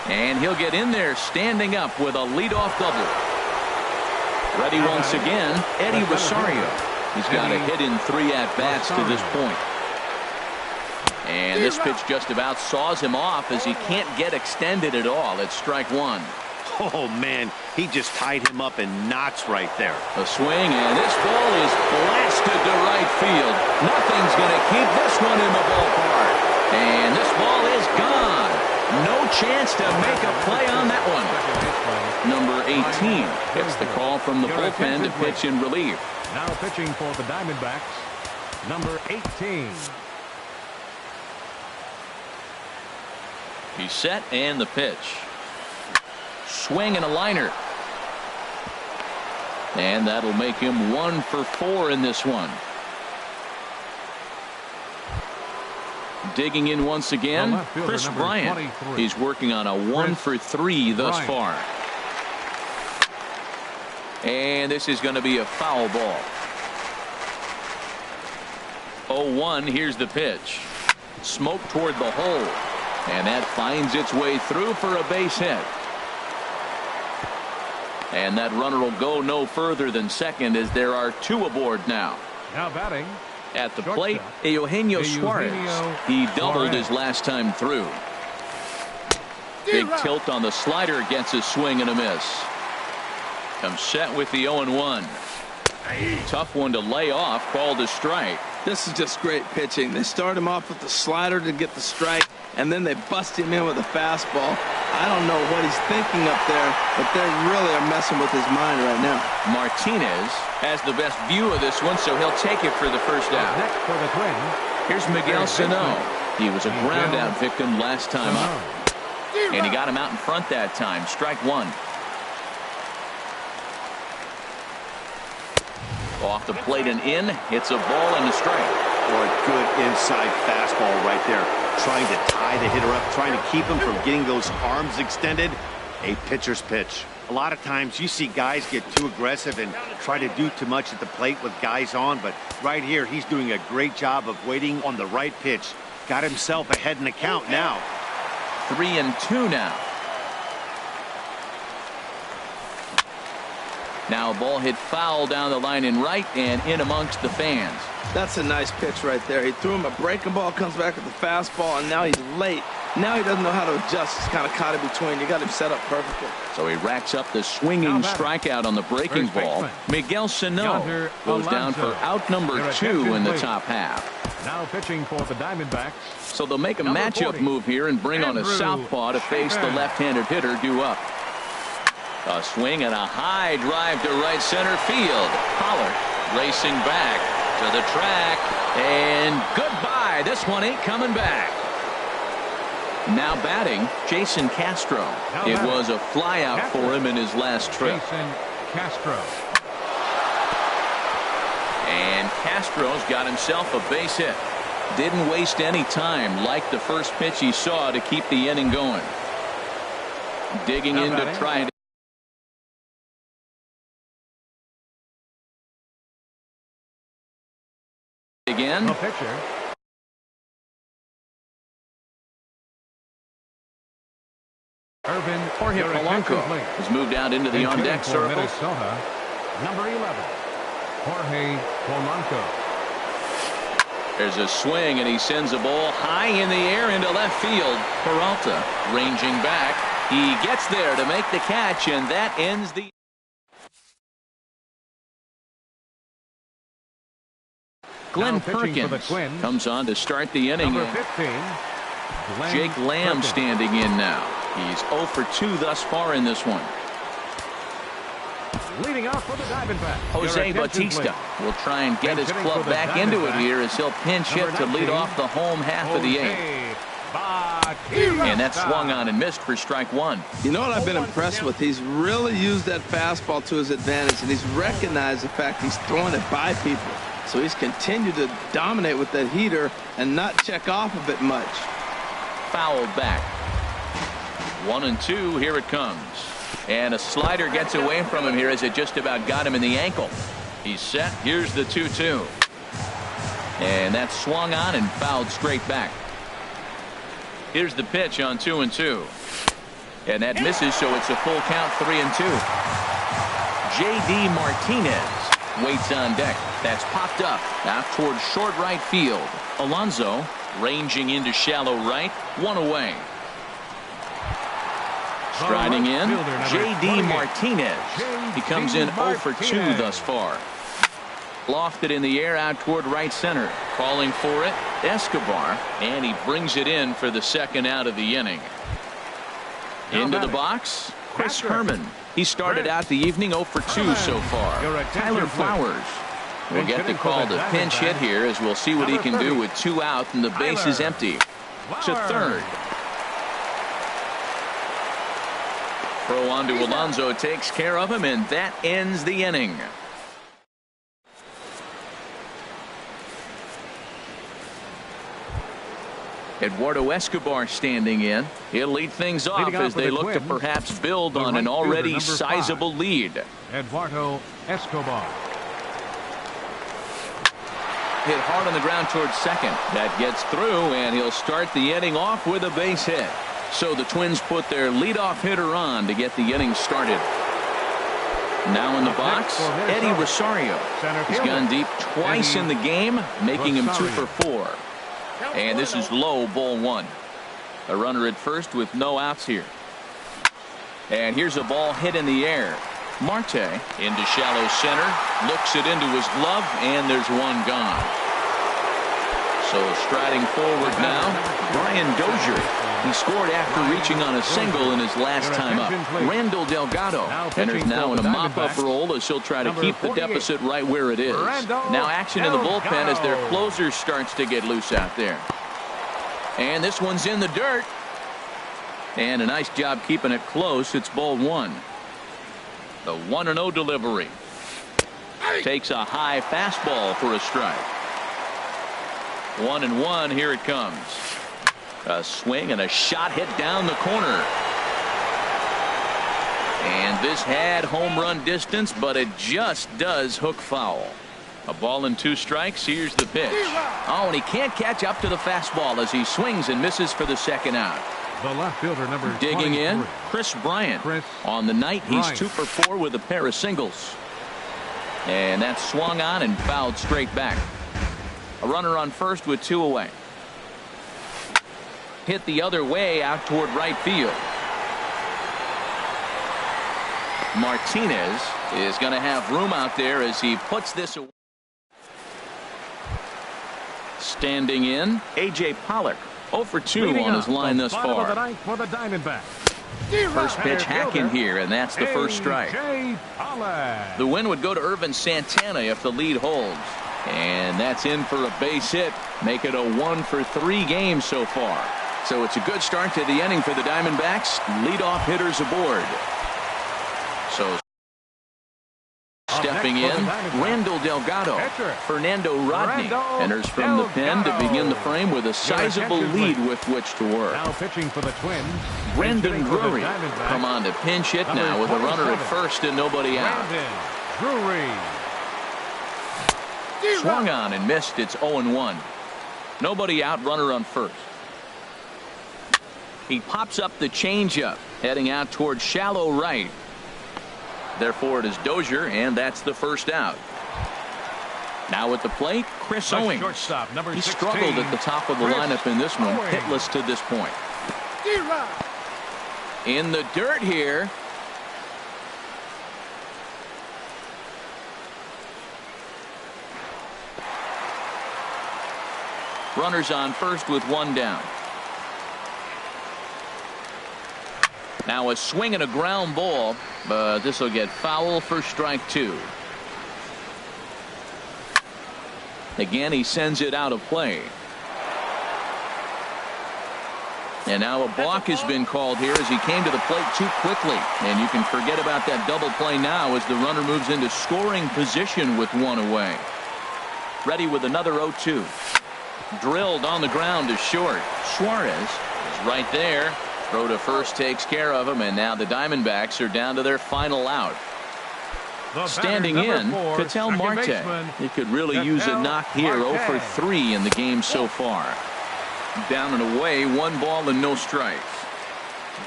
And he'll get in there standing up with a leadoff double. Ready once again, Eddie Rosario. He's got a hit in 3 at-bats to this point. And this pitch just about saws him off as he can't get extended at all. It's strike 1.
Oh, man, he just tied him up in knots right there.
A swing, and this ball is blasted to right field. Nothing's going to keep this one in the ballpark. And this ball is gone. No chance to make a play on that one. Number 18 gets the call from the bullpen to pitch in relief.
Now pitching for the Diamondbacks, number 18.
He's set and the pitch. Swing and a liner. And that'll make him 1 for 4 in this one. Digging in once again, Chris Bryant. He's working on a 1 for 3 thus far. And this is going to be a foul ball. 0-1. Here's the pitch. Smoke toward the hole. And that finds its way through for a base hit. And that runner will go no further than second as there are 2 aboard now.
Now batting.
At the plate, Eugenio Suarez. He doubled his last time through. Big tilt on the slider, gets a swing and a miss. Comes set with the 0-1. Tough one to lay off, called a strike.
This is just great pitching. They start him off with the slider to get the strike, and then they bust him in with a fastball. I don't know what he's thinking up there, but they really are messing with his mind right now.
Martinez has the best view of this one, so he'll take it for the first out.
Next for the Twins.
Here's Miguel Sano. He was a ground out victim last time up. And he got him out in front that time. Strike 1. Off the plate and in. It's a ball and a strike.
Or a good inside fastball right there. Trying to tie the hitter up, trying to keep him from getting those arms extended. A pitcher's pitch. A lot of times you see guys get too aggressive and try to do too much at the plate with guys on, but right here he's doing a great job of waiting on the right pitch. Got himself ahead in the count now.
3-2 now. Now a ball hit foul down the line in right and in amongst the fans.
That's a nice pitch right there. He threw him a breaking ball, comes back with the fastball, and now he's late. Now he doesn't know how to adjust. He's kind of caught in between. You got him set up perfectly.
So he racks up the swinging strikeout on the breaking ball. Miguel Sano goes down for out number 2 in the top half.
Now pitching for the Diamondbacks.
So they'll make a matchup move here and bring on a southpaw to face the left-handed hitter due up. A swing and a high drive to right center field. Pollard racing back to the track, and goodbye. This one ain't coming back. Now batting, Jason Castro. It was a flyout for him in his last trip.
Jason Castro.
And Castro's got himself a base hit. Didn't waste any time, like the first pitch he saw, to keep the inning going. Digging in to try it. Again.
No pitcher.
Jorge Polanco has moved out into the on-deck circle.
Minnesota, number 11, Jorge Polanco.
There's a swing, and he sends a ball high in the air into left field. Peralta ranging back. He gets there to make the catch, and that ends the... Glenn Perkins comes on to start the inning.
Number 15,
Jake Lamb standing in now. He's 0 for 2 thus far in this one.
Leading off for the Diamondbacks,
Jose Bautista will try and get his club back into it here as he'll pinch hit to lead off the home half of the 8th. And that swung on and missed for strike 1.
You know what I've been impressed with? He's really used that fastball to his advantage, and he's recognized the fact he's throwing it by people. So he's continued to dominate with that heater and not check off of it much.
Fouled back. 1-2. Here it comes. And a slider gets away from him here as it just about got him in the ankle. He's set. Here's the 2-2. And that swung on and fouled straight back. Here's the pitch on 2-2. And that misses, so it's a full count, 3-2. J.D. Martinez waits on deck. That's popped up out towards short right field. Alonso ranging into shallow right. 1 away. Striding in, J.D. Martinez. He comes in 0 for 2 thus far. Lofted in the air out toward right center. Calling for it Escobar, and he brings it in for the second out of the inning. Into the box, Chris Herman. He started out the evening 0 for 2 so far. Tyler Flowers will get the call to pinch hit here, as we'll see what he can do with 2 out and the base is empty. To third. Throw on to Alonso takes care of him, and that ends the inning. Eduardo Escobar standing in. He'll lead things off as they look to perhaps build on an already sizable lead.
Eduardo Escobar.
Hit hard on the ground towards second. That gets through, and he'll start the inning off with a base hit. So the Twins put their leadoff hitter on to get the inning started. Now in the box, Eddie Rosario. He's gone deep twice in the game, making him 2 for 4. And this is low, ball 1. A runner at first with no outs here. And here's a ball hit in the air. Marte into shallow center, looks it into his glove, and there's one gone. So striding forward now, Brian Dozier. He scored after reaching on a single in his last time up. Randall Delgado enters now in a mop-up role as he'll try to keep the deficit right where it is. Now action in the bullpen as their closer starts to get loose out there. And this one's in the dirt. And a nice job keeping it close. It's ball 1. The 1-0 delivery. Takes a high fastball for a strike. 1-1, here it comes. A swing and a shot hit down the corner. And this had home run distance, but it just does hook foul. A ball and 2 strikes. Here's the pitch. Oh, and he can't catch up to the fastball as he swings and misses for the second out.
The left fielder, number
digging
23.
in, Chris Bryant. On the night, he's 2 for 4 with a pair of singles. And that's swung on and fouled straight back. A runner on first with 2 away. Hit the other way out toward right field. Martinez is going to have room out there as he puts this away. Standing in, A.J. Pollock. 0 for 2 on his line thus far.
For the Diamondbacks.
First pitch hacking here, and that's the first strike. The win would go to Irvin Santana if the lead holds. And that's in for a base hit. Make it a 1 for 3 game so far. So it's a good start to the inning for the Diamondbacks. Leadoff hitters aboard. So stepping in, Randall Delgado. Fernando Rodney enters from the pen to begin the frame with a sizable lead with which to work.
Now pitching for the Twins,
Brendan Drury come on to pinch hit now with a runner at first and nobody out.
Drury.
Swung on and missed. It's 0-1. Nobody out, runner on first. He pops up the changeup, heading out towards shallow right. Therefore, it is Dozier, and that's the first out. Now at the plate, Chris Owings. He struggled at the top of the lineup in this one, hitless to this point. In the dirt here. Runners on first with 1 down. Now a swing and a ground ball, but this will get foul for strike 2. Again, he sends it out of play. And now a balk has been called here as he came to the plate too quickly. And you can forget about that double play now as the runner moves into scoring position with 1 away. Ready with another 0-2. Drilled on the ground to short. Suarez is right there. Throw to first takes care of him, and now the Diamondbacks are down to their final out. Standing in, Ketel Marte. He could really use a knock here. 0 for 3 in the game so far. Down and away, 1 ball and no strikes.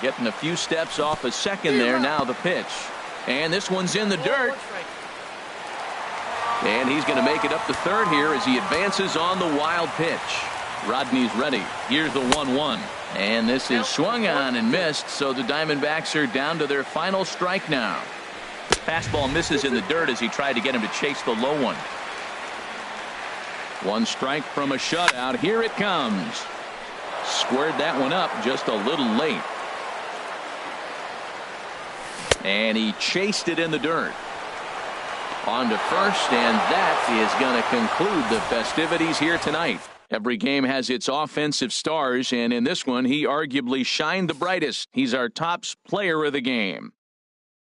Getting a few steps off a second there. Now the pitch. And this one's in the dirt. And he's going to make it up to third here as he advances on the wild pitch. Rodney's ready. Here's the 1-1. And this is swung on and missed, so the Diamondbacks are down to their final strike now. Fastball misses in the dirt as he tried to get him to chase the low one. One strike from a shutout. Here it comes. Squared that one up just a little late. And he chased it in the dirt. On to first, and that is going to conclude the festivities here tonight. Every game has its offensive stars, and in this one, he arguably shined the brightest. He's our top player of the game.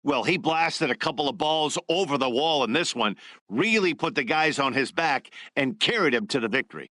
Well, he blasted a couple of balls over the wall in this one, really put the guys on his back and carried him to the victory.